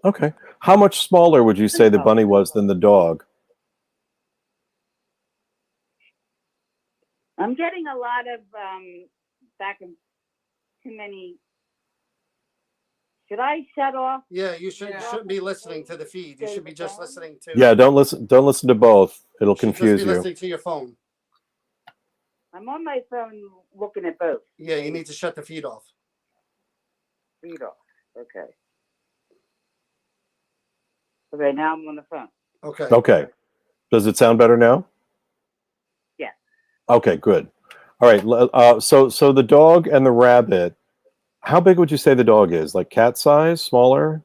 okay. How much smaller would you say the bunny was than the dog? I'm getting a lot of back and too many. Should I shut off? Yeah, you shouldn't be listening to the feed. You should be just listening to. Yeah, don't listen. Don't listen to both. It'll You should just confuse be you. listening to your phone. I'm on my phone looking at both. Yeah, you need to shut the feed off. Read off. Okay. Okay, now I'm on the phone. Okay. Okay. Does it sound better now? Yeah. Okay, good. All right. So the dog and the rabbit. How big would you say the dog is? Like cat size, smaller?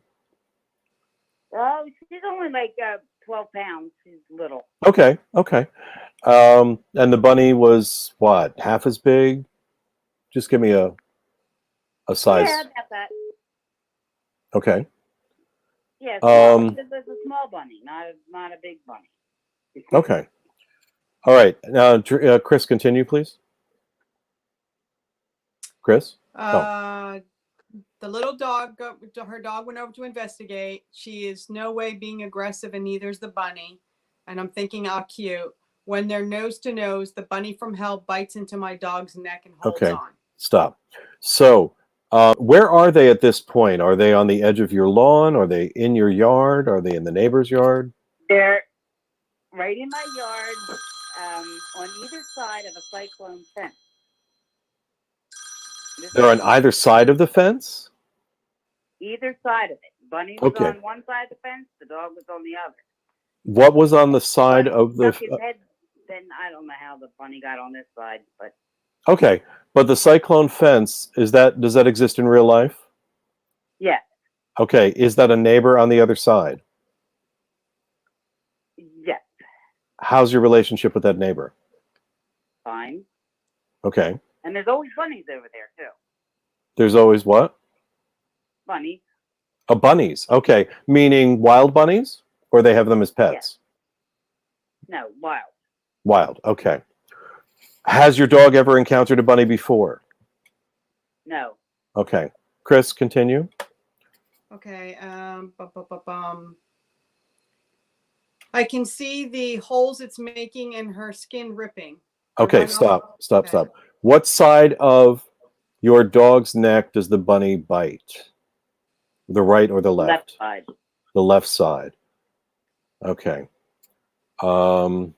Oh, she's only like 12 pounds. She's little. Okay, okay. And the bunny was what? Half as big? Just give me a size. Yeah, about that. Okay. Yeah, small. It's a small bunny, not a big bunny. Okay. All right. Now, Chris, continue, please. Chris? The little dog, her dog went over to investigate. She is no way being aggressive, and neither is the bunny. And I'm thinking, how cute. When they're nose to nose, the bunny from hell bites into my dog's neck and holds on. Stop. So, where are they at this point? Are they on the edge of your lawn? Are they in your yard? Are they in the neighbor's yard? They're right in my yard, on either side of a cyclone fence. They're on either side of the fence? Either side of it. Bunny was on one side of the fence. The dog was on the other. What was on the side of the? His head, then I don't know how the bunny got on this side, but. Okay, but the cyclone fence does that exist in real life? Yes. Okay, is that a neighbor on the other side? Yes. How's your relationship with that neighbor? Fine. Okay. And there's always bunnies over there too. There's always what? Bunnies. Oh, bunnies. Okay, meaning wild bunnies, or they have them as pets? Yes. No, wild. Wild. Okay. Has your dog ever encountered a bunny before? No. Okay. Chris, continue. Okay. I can see the holes it's making and her skin ripping. Okay, stop. What side of your dog's neck does the bunny bite? The right or the left? Left side. The left side. Okay. So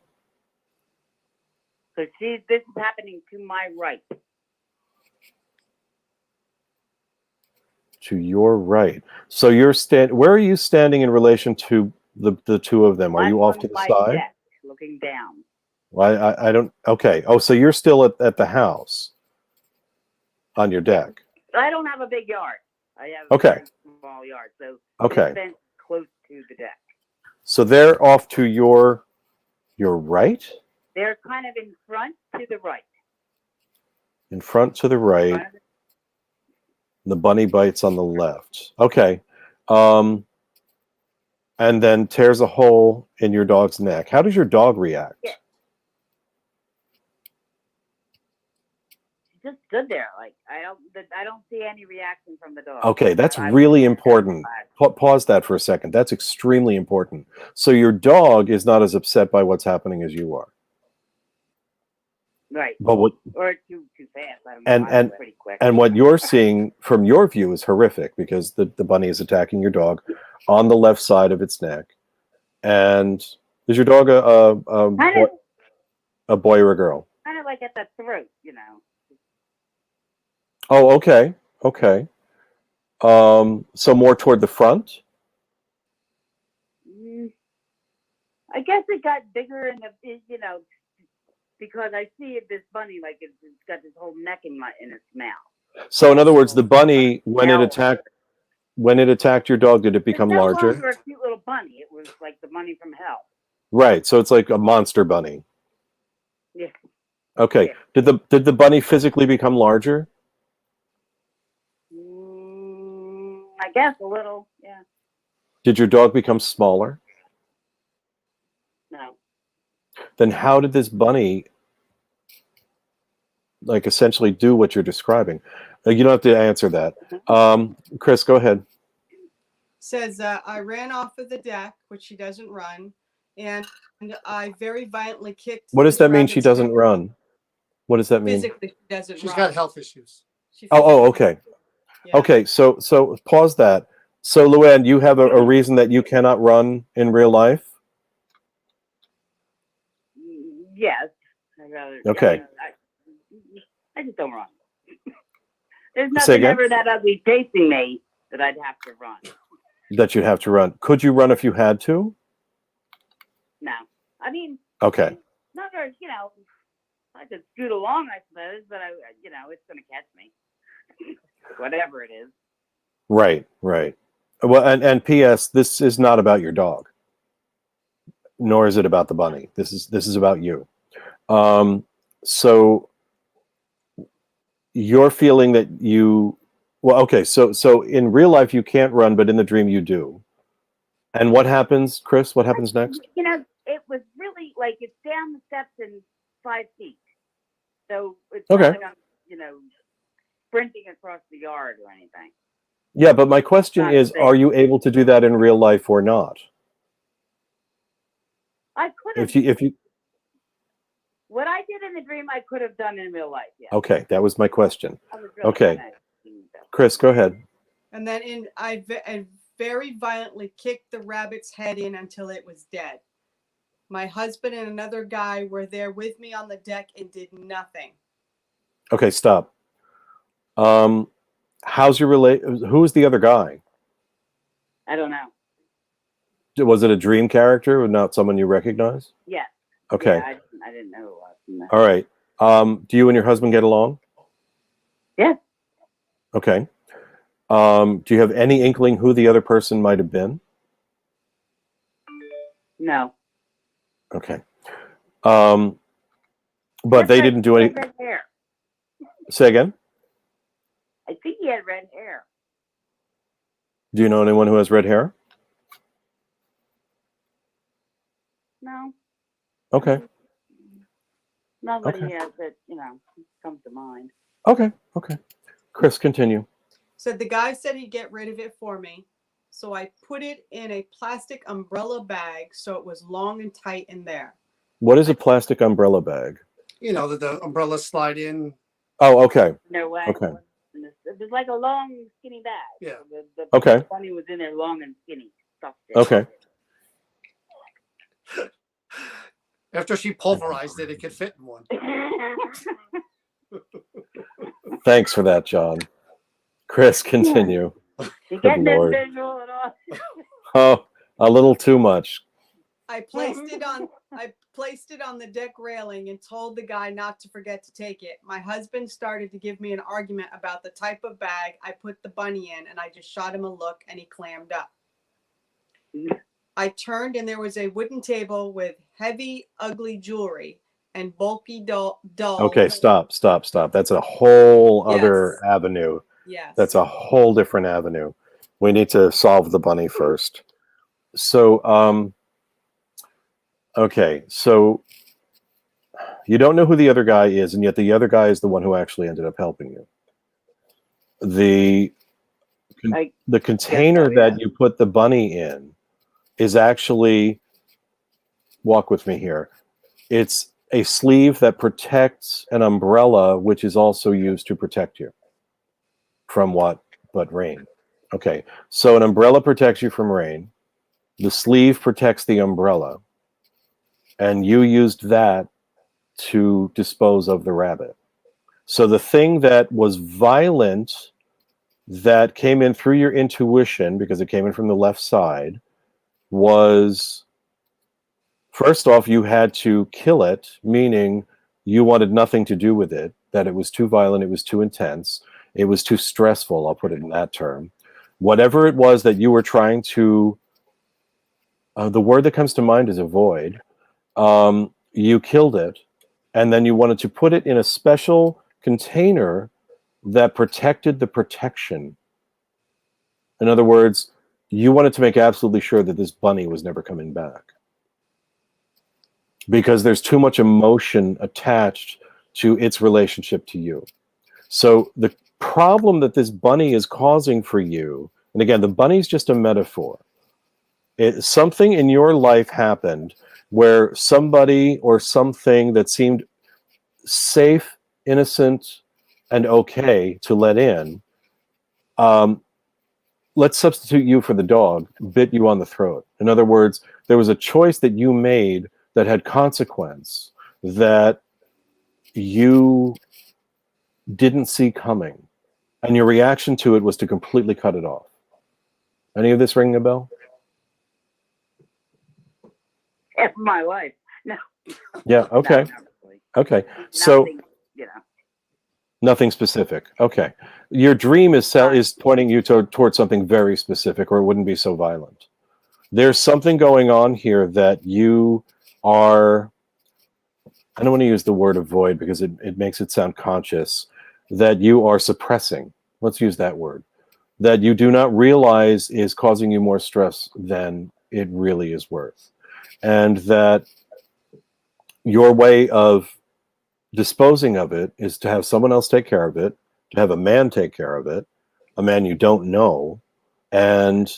this is happening to my right. To your right. So you're where are you standing in relation to the two of them? Are you off to the side? Deck, looking down. Well, I don't. Okay. Oh, so you're still at the house on your deck. I don't have a big yard. I have a very small yard, so okay. It's close to the deck. So they're off to your right? They're kind of in front to the right. In front to the right. The bunny bites on the left. Okay. And then tears a hole in your dog's neck. How does your dog react? Yeah. Just stood there, like I don't see any reaction from the dog. Okay, that's really important. Pause that for a second. That's extremely important. So your dog is not as upset by what's happening as you are. Right. But what? Or too fast. I don't know. Pretty quick. And what you're seeing from your view is horrific because the bunny is attacking your dog on the left side of its neck. And is your dog a boy or a girl? Kind of like at the throat, you know. Oh, okay. Okay. So more toward the front? I guess it got bigger in because I see this bunny like it's got this whole neck in its mouth. So in other words, the bunny, when it attacked your dog, did it become It's no larger? longer a cute little bunny. It was like the bunny from hell. Right. So it's like a monster bunny. Yeah. Okay. Yeah. Did the bunny physically become larger? I guess a little. Yeah. Did your dog become smaller? No. Then how did this bunny like essentially do what you're describing? You don't have to answer that. Chris, go ahead. Says, I ran off of the deck, which she doesn't run, and I very violently kicked. What does this that mean? She rabbit's doesn't head. run. What does that mean? Physically, she doesn't She's run. got health issues. Oh, okay. Yeah. Okay, so pause that. So Luann, you have a reason that you cannot run in real life? Yes. I'd rather. Okay. I just don't run. There's Say nothing again? ever that ugly chasing me that I'd have to run. That you'd have to run. Could you run if you had to? No. I mean, Okay. not very, I could scoot along, I suppose, but it's going to catch me. Whatever it is. Right, right. Well, and P.S. This is not about your dog, nor is it about the bunny. This is about you. So you're feeling that you, well, okay. So in real life you can't run, but in the dream you do. And what happens, Chris? What happens next? It was really like it's down the steps in 5 feet. So it's Okay. not like I'm, sprinting across the yard or anything. Yeah, but my question Not is, safe. are you able to do that in real life or not? I could have. If you What I did in the dream, I could have done in real life. Yeah. Okay, that was my question. I was really Okay. kinda- Chris, go ahead. And then I very violently kicked the rabbit's head in until it was dead. My husband and another guy were there with me on the deck and did nothing. Okay, stop. How's your who's the other guy? I don't know. Was it a dream character or not someone you recognize? Yeah. Okay. Yeah, I didn't know who it was. All right. Do you and your husband get along? Yeah. Okay. Do you have any inkling who the other person might have been? No. Okay. But they didn't do any. He had red hair. Say again? I think he had red hair. Do you know anyone who has red hair? No. Okay. Nobody Okay. has that, comes to mind. Okay. Okay. Chris, continue. So the guy said he'd get rid of it for me. So I put it in a plastic umbrella bag so it was long and tight in there. What is a plastic umbrella bag? The umbrellas slide in. Oh, okay. No way. Okay. It was like a long, skinny bag. Yeah. The Okay. bunny was in there long and skinny. Stuffed in. Okay. After she pulverized it, it could fit in one. Thanks for that, John. Chris, continue. You getting this Lord. visual at all? Oh, a little too much. I placed it on the deck railing and told the guy not to forget to take it. My husband started to give me an argument about the type of bag I put the bunny in, and I just shot him a look and he clammed up. I turned and there was a wooden table with heavy, ugly jewelry and bulky dolls. Okay, stop. That's a whole other avenue. Yes. That's a whole different avenue. We need to solve the bunny first. So, okay, so you don't know who the other guy is, and yet the other guy is the one who actually ended up helping you. The container that you put the bunny in is actually, walk with me here, it's a sleeve that protects an umbrella, which is also used to protect you from what but rain. Okay, so an umbrella protects you from rain. The sleeve protects the umbrella, and you used that to dispose of the rabbit. So the thing that was violent that came in through your intuition, because it came in from the left side, was, first off, you had to kill it, meaning you wanted nothing to do with it, that it was too violent, it was too intense, it was too stressful, I'll put it in that term. Whatever it was that you were trying to, the word that comes to mind is avoid, you killed it, and then you wanted to put it in a special container that protected the protection. In other words, you wanted to make absolutely sure that this bunny was never coming back, because there's too much emotion attached to its relationship to you. So the problem that this bunny is causing for you, and again, the bunny's just a metaphor. Something in your life happened where somebody or something that seemed safe, innocent, and okay to let in, let's substitute you for the dog, bit you on the throat. In other words, there was a choice that you made that had consequence that you didn't see coming. And your reaction to it was to completely cut it off. Any of this ringing a bell? Half my life. No. Yeah, okay. No, Okay. So nothing, you know. nothing specific. Okay. Your dream is pointing you towards something very specific, or it wouldn't be so violent. There's something going on here that you are, I don't want to use the word avoid because it makes it sound conscious, that you are suppressing. Let's use that word. That you do not realize is causing you more stress than it really is worth. And that your way of disposing of it is to have someone else take care of it, to have a man take care of it, a man you don't know. And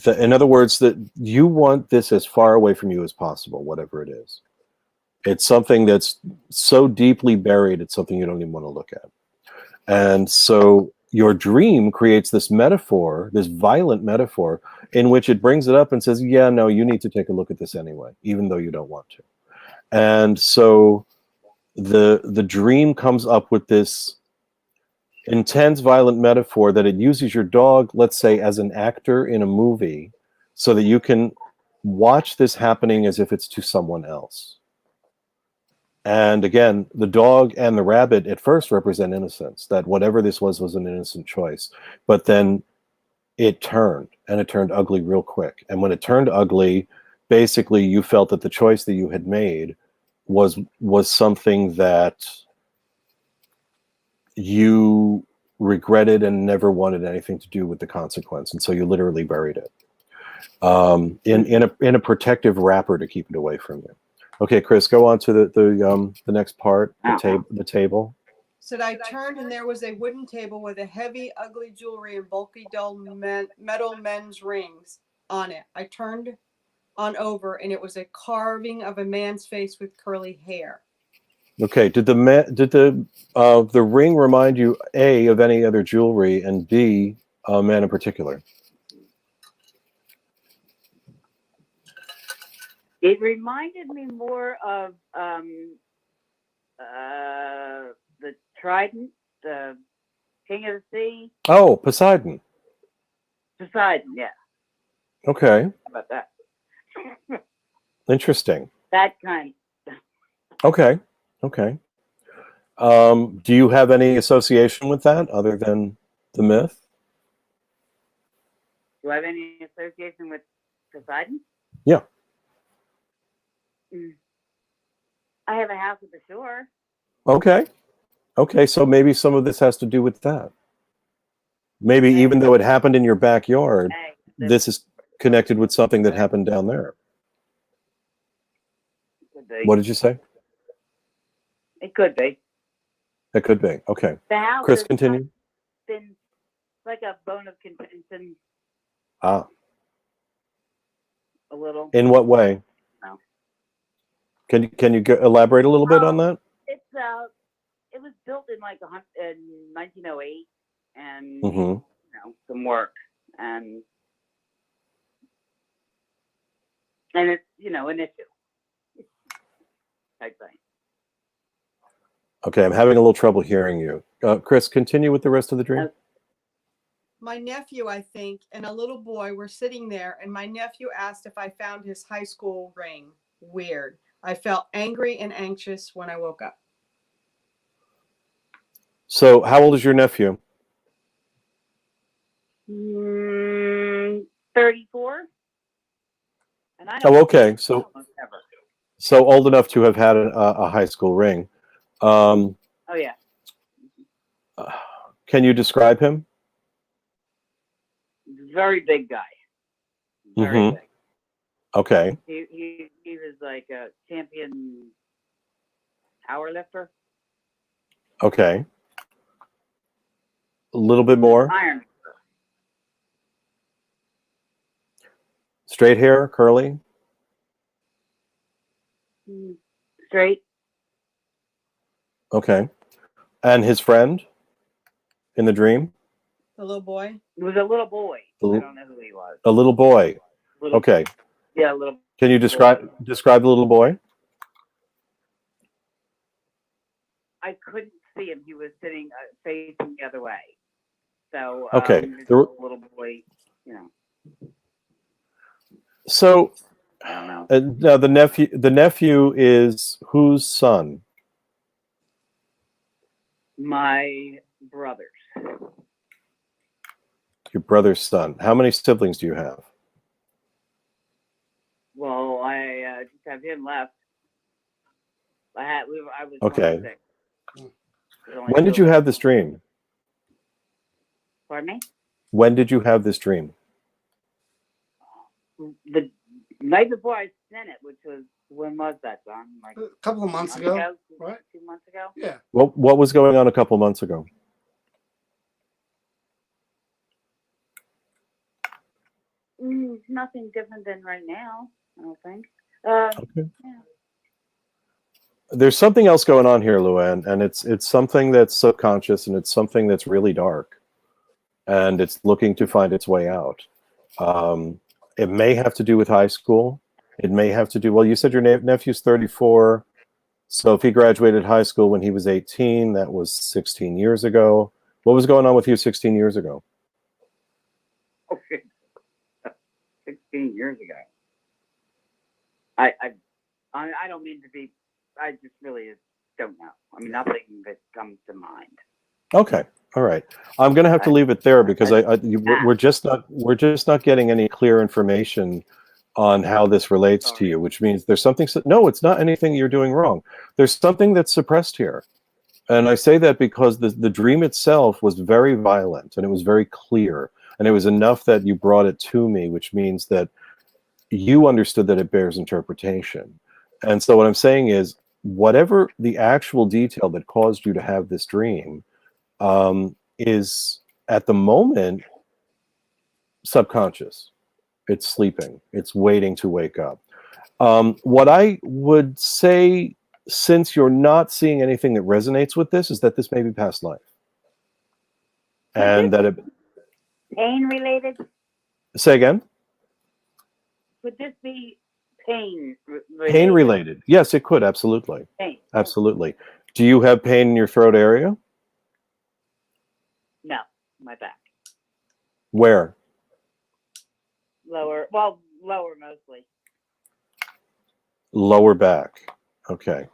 in other words, that you want this as far away from you as possible, whatever it is. It's something that's so deeply buried, it's something you don't even want to look at. And so your dream creates this metaphor, this violent metaphor, in which it brings it up and says, yeah, no, you need to take a look at this anyway, even though you don't want to. And so the dream comes up with this intense, violent metaphor that it uses your dog, let's say, as an actor in a movie, so that you can watch this happening as if it's to someone else. And again, the dog and the rabbit at first represent innocence, that whatever this was an innocent choice. But then it turned, and it turned ugly real quick. And when it turned ugly, basically you felt that the choice that you had made was something that you regretted and never wanted anything to do with the consequence. And so you literally buried it in a protective wrapper to keep it away from you. Okay, Chris, go on to the next part, the table. Said I turned and there was a wooden table with a heavy, ugly jewelry and bulky, dull metal men's rings on it. I turned on over and it was a carving of a man's face with curly hair. Okay, did the ring remind you, A, of any other jewelry, and B, a man in particular? It reminded me more of the Trident, the King of the Sea. Oh, Poseidon. Poseidon, yeah. Okay. How about that? Interesting. That kind. Okay. Okay. Do you have any association with that other than the myth? Do I have any association with Poseidon? Yeah. I have a house at the shore. Okay. Okay, so maybe some of this has to do with that. Maybe even though it happened in your backyard, this is connected with something that happened down there. What did you say? It could be. It could be. Okay. The house Chris, continue. Been like a bone of contention. Ah. A little. In what way? No. Can you elaborate a little bit on that? It's it was built in like in 1908, and some work, and it's an issue type thing. Okay, I'm having a little trouble hearing you. Chris, continue with the rest of the dream. My nephew, I think, and a little boy were sitting there, and my nephew asked if I found his high school ring. Weird. I felt angry and anxious when I woke up. So, how old is your nephew? 34. And I Oh, don't okay. So old enough to have had a high school ring. Oh yeah. Can you describe him? Very big guy. Very big. Okay. He was like a champion power lifter. Okay. A little bit more. Iron. Straight hair, curly? Straight. Okay. And his friend in the dream? The little boy? It was a little boy. I don't know who he was. A little boy. Okay. Yeah, a little. Can you describe the little boy? I couldn't see him. He was sitting facing the other way. So Okay. the little boy, you know. So I don't know. now the nephew is whose son? My brother's. Your brother's son. How many siblings do you have? Well, I just have him left. I was Okay. 26. When did you have this dream? Pardon me? When did you have this dream? The night before I sent it, which was, when was that, John? Like A couple of months ago, right? 2 months ago? Yeah. What was going on a couple months ago? Nothing different than right now, I don't think. Okay. Yeah. There's something else going on here, Luann, and it's something that's subconscious, and it's something that's really dark, and it's looking to find its way out. It may have to do with high school. It may have to do, well, you said your nephew's 34, so if he graduated high school when he was 18, that was 16 years ago. What was going on with you 16 years ago? Okay. 16 years ago. I don't mean to be, I just really don't know. I mean, nothing that comes to mind. Okay, all right. I'm going to have to leave it there because we're just not getting any clear information on how this relates to you, which means there's something. No, it's not anything you're doing wrong. There's something that's suppressed here, and I say that because the dream itself was very violent and it was very clear, and it was enough that you brought it to me, which means that you understood that it bears interpretation. And so what I'm saying is, whatever the actual detail that caused you to have this dream is at the moment subconscious. It's sleeping. It's waiting to wake up. What I would say, since you're not seeing anything that resonates with this, is that this may be past life. And that it... Pain related? Say again? Could this be pain related? Pain related. Yes, it could. Absolutely. Pain. Absolutely. Do you have pain in your throat area? No, my back. Where? Lower, well, lower mostly. Lower back. Okay.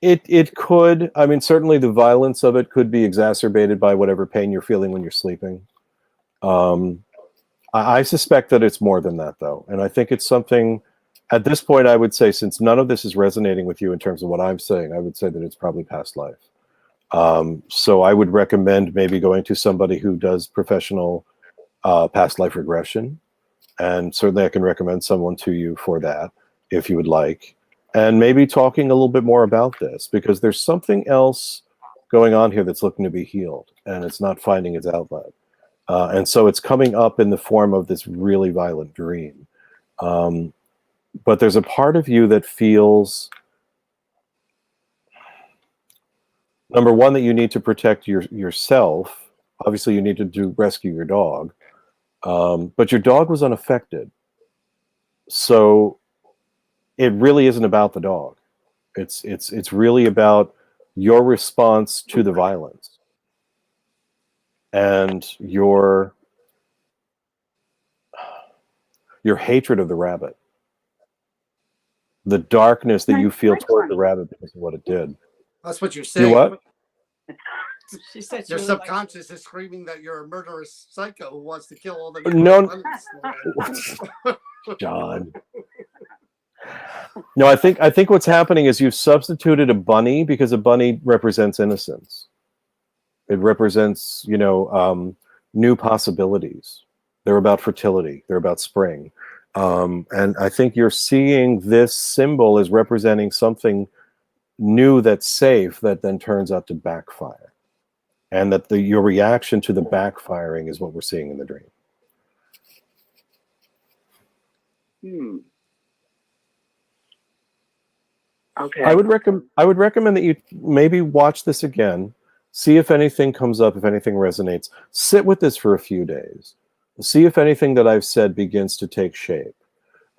It could. I mean, certainly the violence of it could be exacerbated by whatever pain you're feeling when you're sleeping. I suspect that it's more than that, though, and I think it's something. At this point, I would say, since none of this is resonating with you in terms of what I'm saying, I would say that it's probably past life. So I would recommend maybe going to somebody who does professional past life regression, and certainly I can recommend someone to you for that if you would like, and maybe talking a little bit more about this, because there's something else going on here that's looking to be healed, and it's not finding its outlet. And so it's coming up in the form of this really violent dream. But there's a part of you that feels, number one, that you need to protect yourself. Obviously, you need to rescue your dog. But your dog was unaffected. So it really isn't about the dog. It's really about your response to the violence and your hatred of the rabbit, the darkness that you feel toward the rabbit because of what it did. That's what you're saying. You what? She said Your really subconscious is screaming that you're a murderous psycho who wants to kill all the No. John. No, I think what's happening is you've substituted a bunny because a bunny represents innocence. It represents, new possibilities. They're about fertility. They're about spring. And I think you're seeing this symbol as representing something new that's safe that then turns out to backfire. And that your reaction to the backfiring is what we're seeing in the dream. Okay. I would recommend that you maybe watch this again, see if anything comes up, if anything resonates. Sit with this for a few days. See if anything that I've said begins to take shape.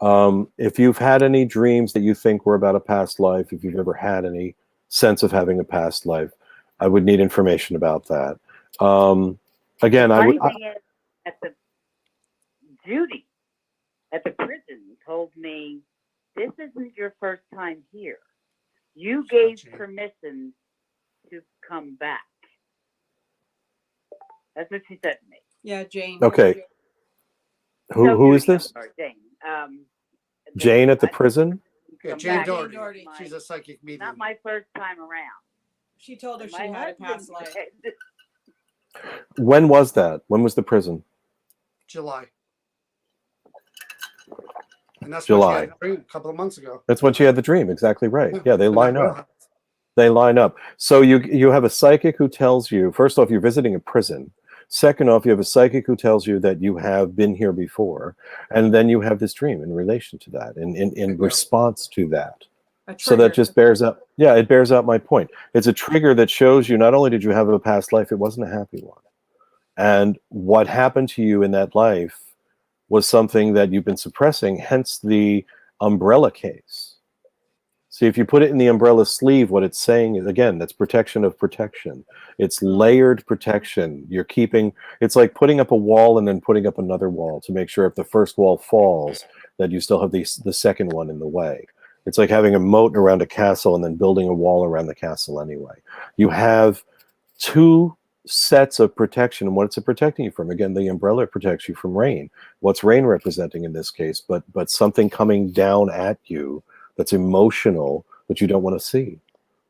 If you've had any dreams that you think were about a past life, if you've ever had any sense of having a past life, I would need information about that. Again, I would. Judy at the prison told me, this isn't your first time here. You gave permission to come back. That's what she said to me. Yeah, Jane. Okay. Who is this? Sorry, Jane. Jane at the prison? Yeah, Come Jane back. Doherty. She's a psychic medium. Not my first time around. She told her My she had a past husband life. said- When was that? When was the prison? July. And that's July. what she had a dream a couple of months ago. That's when she had the dream. Exactly right. Yeah, they And line that up. They line up. So you have a psychic who tells you, first off, you're visiting a prison. Second off, you have a psychic who tells you that you have been here before. And then you have this dream in relation to that, in response to that. So that just bears out. Yeah, it bears out my point. It's a trigger that shows you not only did you have a past life, it wasn't a happy one. And what happened to you in that life was something that you've been suppressing, hence the umbrella case. See, if you put it in the umbrella sleeve, what it's saying is, again, that's protection of protection. It's layered protection. You're keeping, it's like putting up a wall and then putting up another wall to make sure if the first wall falls, that you still have the second one in the way. It's like having a moat around a castle and then building a wall around the castle anyway. You have two sets of protection. And what's it protecting you from? Again, the umbrella protects you from rain. What's rain representing in this case? But something coming down at you that's emotional that you don't want to see,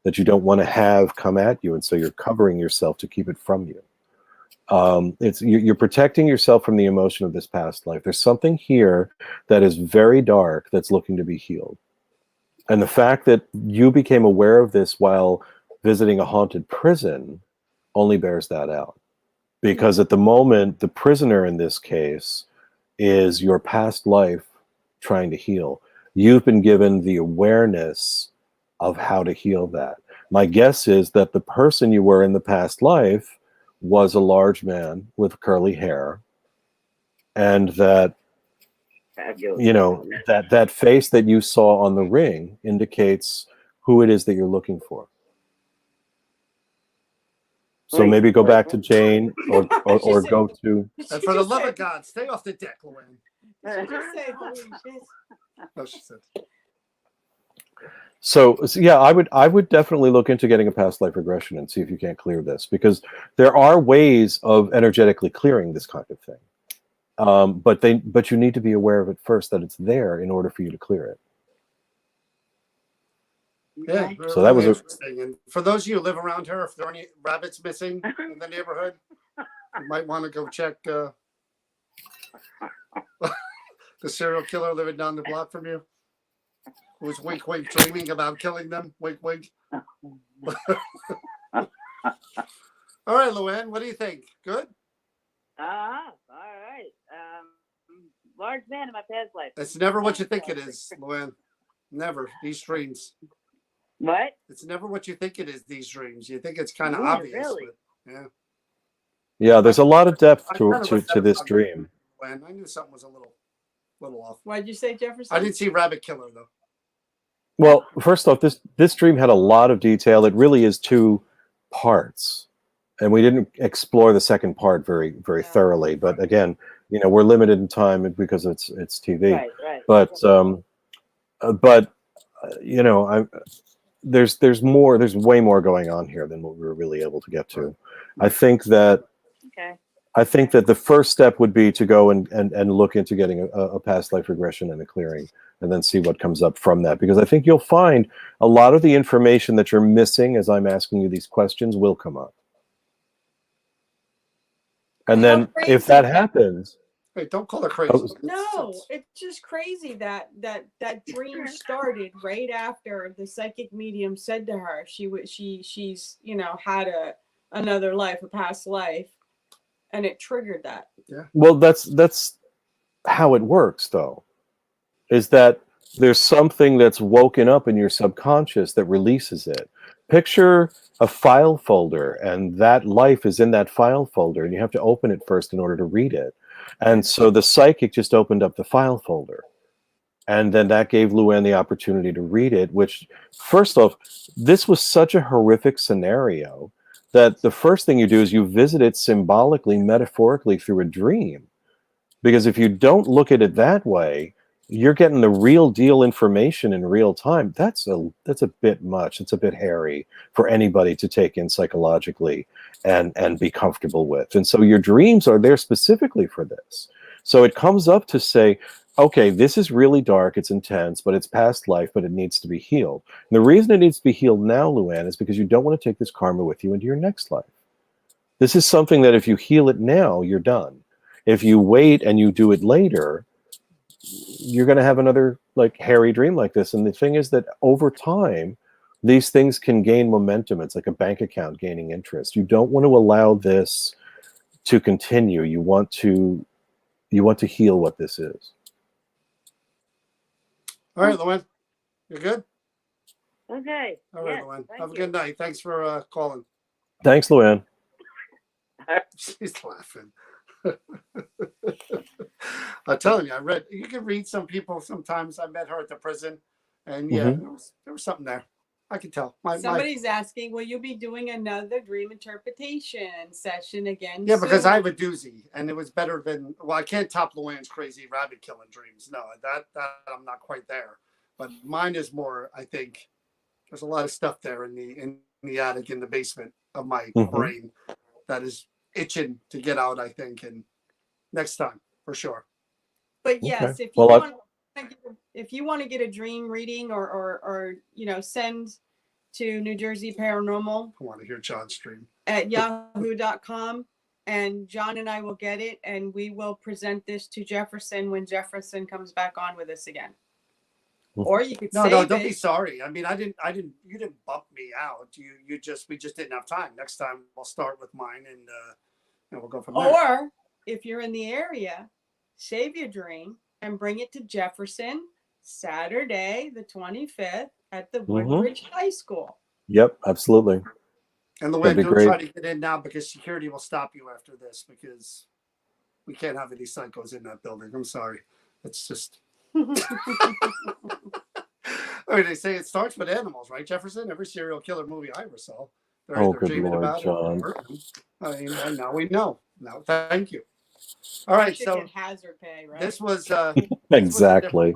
that you don't want to have come at you. And so you're covering yourself to keep it from you. You're protecting yourself from the emotion of this past life. There's something here that is very dark that's looking to be healed. And the fact that you became aware of this while visiting a haunted prison only bears that out. Because at the moment, the prisoner in this case is your past life trying to heal. You've been given the awareness of how to heal that. My guess is that the person you were in the past life was a large man with curly hair, and that, you know, that face that you saw on the ring indicates who it is that you're looking for. So maybe go back to Jane or go to... And for the love of God, stay off the deck, Luann. Did you say holy shit? No, she said. So yeah, I would definitely look into getting a past life regression and see if you can't clear this, because there are ways of energetically clearing this kind of thing. But you need to be aware of it first, that it's there in order for you to clear it. Yeah, So that was interesting. And for those of you who live around here, if there are any rabbits missing in the neighborhood, you might want to go check the serial killer living down the block from you, who's wink wink dreaming about killing them. Wink wink. All right, Luann, what do you think? Good? All right. Large man in my past life. It's never what you think it is, Luann. Never. These dreams. What? It's never what you think it is, these dreams. You think it's kind of obvious. Really? But, yeah. Yeah, there's a lot of depth I kind of was to this about dream. Luann. I knew something was a little off. Why'd you say, Jefferson? I didn't see rabbit killer though. Well, first off, this dream had a lot of detail. It really is two parts, and we didn't explore the second part very thoroughly. But again, we're limited in time because it's TV. Right, right. But there's more. There's way more going on here than what we were really able to get to. I think that Okay. the first step would be to go and look into getting a past life regression and a clearing, and then see what comes up from that. Because I think you'll find a lot of the information that you're missing as I'm asking you these questions will come up. And then if that happens... Hey, don't call her crazy. No, it's just crazy that dream started right after the psychic medium said to her she's had another life, a past life, and it triggered that. Yeah. Well, that's how it works, though, is that there's something that's woken up in your subconscious that releases it. Picture a file folder, and that life is in that file folder, and you have to open it first in order to read it. And so the psychic just opened up the file folder, and then that gave Luann the opportunity to read it, which, first off, this was such a horrific scenario that the first thing you do is you visit it symbolically, metaphorically through a dream. Because if you don't look at it that way, you're getting the real deal information in real time. That's a bit much. It's a bit hairy for anybody to take in psychologically and be comfortable with. And so your dreams are there specifically for this. So it comes up to say, okay, this is really dark, it's intense, but it's past life, but it needs to be healed. And the reason it needs to be healed now, Luann, is because you don't want to take this karma with you into your next life. This is something that if you heal it now, you're done. If you wait and you do it later, you're going to have another hairy dream like this. And the thing is that over time, these things can gain momentum. It's like a bank account gaining interest. You don't want to allow this to continue. You want to heal what this is. All right, Luann, you're good? Okay. All right, yes, Luann. thank Have a you. good night. Thanks for calling. Thanks, Luann. She's laughing. I'm telling you, you can read some people sometimes. I met her at the prison, and yeah, there was something there. I can tell. Somebody's asking, will you be doing another dream interpretation session again? Yeah, because soon? I have a doozy, and it was better than. Well, I can't top Luann's crazy rabbit killing dreams. No, that I'm not quite there. But mine is more. I think there's a lot of stuff there in the attic, in the basement of my brain that is itching to get out. I think, and next time for sure. But yes, Okay. if you want to get a dream reading or send to New Jersey Paranormal, I want to hear John's dream at yahoo.com, and John and I will get it, and we will present this to Jefferson when Jefferson comes back on with us again. Or you could no, save don't it. be sorry. I mean, you didn't we just didn't have time. Next time we'll start with mine and we'll go from there. Or if you're in the area, save your dream and bring it to Jefferson Saturday, the 25th at the Woodbridge High School. Yep, absolutely. And Luann, don't try to get in now because security will stop you after this because we can't have any psychos in that building. I'm sorry. It's just... I mean, they say it starts with animals, right, Jefferson? Every serial killer movie I ever saw. They're either dreaming about John. it. I mean, and now we know. Now, thank you. All right, so get hazard pay, right? this was exactly.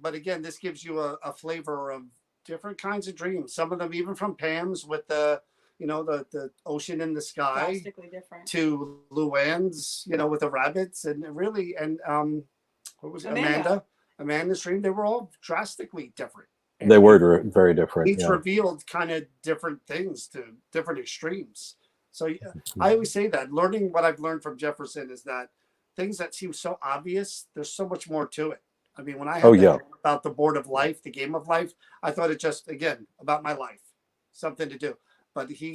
But again, this gives you a flavor of different kinds of dreams. Some of them even from Pam's with the ocean in the sky, drastically different, to Luann's, with the rabbits, and really, and what was it? Amanda's dream. They were all drastically different. And they were very different. Each revealed kind of different things to different extremes. So I always say that learning what I've learned from Jefferson is that things that seem so obvious, there's so much more to it. I mean, when I had about the board of life, the game of life, I thought it just, again, about my life, something to do. But he,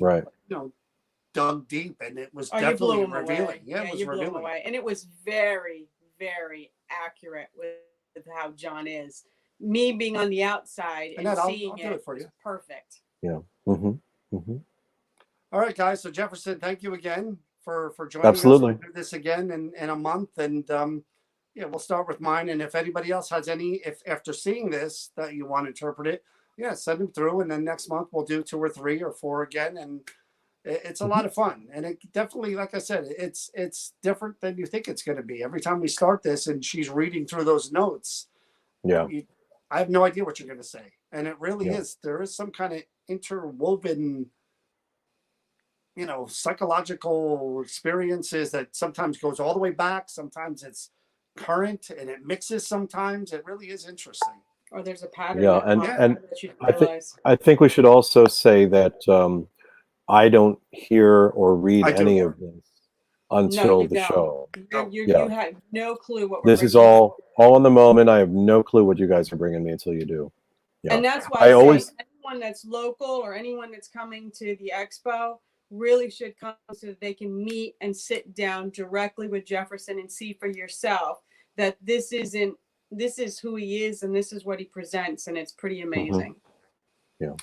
dug deep, and it was definitely revealing. Away. Yeah, it was revealing. Away. And it was very, very accurate with how John is. Me being on the outside and seeing I'll do it for you. Perfect. Yeah. All right, guys. So Jefferson, thank you again for joining us. We'll do this again in a month, and yeah, we'll start with mine. And if anybody else has any, if after seeing this that you want to interpret it, yeah, send them through. And then next month we'll do 2 or 3 or 4 again. And it's a lot of fun. And it definitely, like I said, it's different than you think it's going to be. Every time we start this and she's reading through those notes, Yeah. I have no idea what you're going to say. And it really Yeah. is. There is some kind of interwoven, psychological experiences that sometimes goes all the way back. Sometimes it's current and it mixes sometimes. It really is interesting. Or there's a pattern. Yeah, and I think we should also say that I don't hear or read any of this until the show. You have no clue what this is all in the moment. I have no clue what you guys are bringing me until you do. Yeah. And that's why I always anyone that's local or anyone that's coming to the expo really should come so that they can meet and sit down directly with Jefferson and see for yourself that this is who he is and this is what he presents, and it's pretty amazing. Yeah.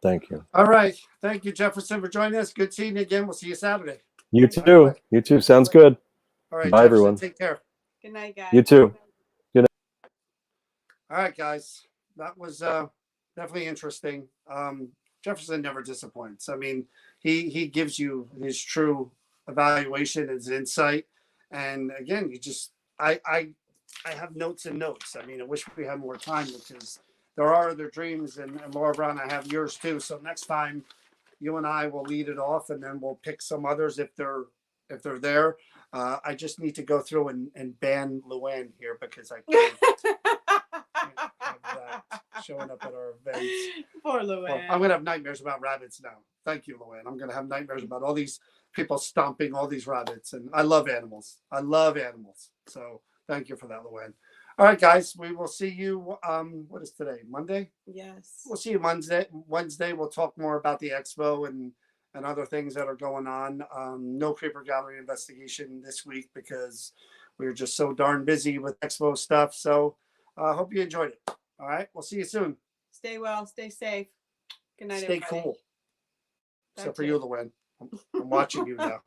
Thank you. All right. Thank you, Jefferson, for joining us. Good seeing you again. We'll see you Saturday. You too. You too. Sounds good. All right. Bye, Jefferson, everyone. Take care. Good night, guys. You too. Good night. All right, guys. That was definitely interesting. Jefferson never disappoints. I mean, he gives you his true evaluation, his insight. And again, I have notes and notes. I mean, I wish we had more time because there are other dreams, and Laura Brown, I have yours too. So next time you and I will lead it off, and then we'll pick some others if they're there. I just need to go through and ban Luann here because I can't have that showing up at our events. Poor Luann. Well, I'm going to have nightmares about rabbits now. Thank you, Luann. I'm going to have nightmares about all these people stomping all these rabbits. And I love animals. So thank you for that, Luann. All right, guys, we will see you. What is today? Monday? Yes. We'll see you Wednesday. We'll talk more about the expo and other things that are going on. No Creeper Gallery investigation this week because we were just so darn busy with expo stuff. So I hope you enjoyed it. All right, we'll see you soon. Stay well. Stay safe. Good night, Stay everybody. cool. Except for you, Luann. I'm watching you now.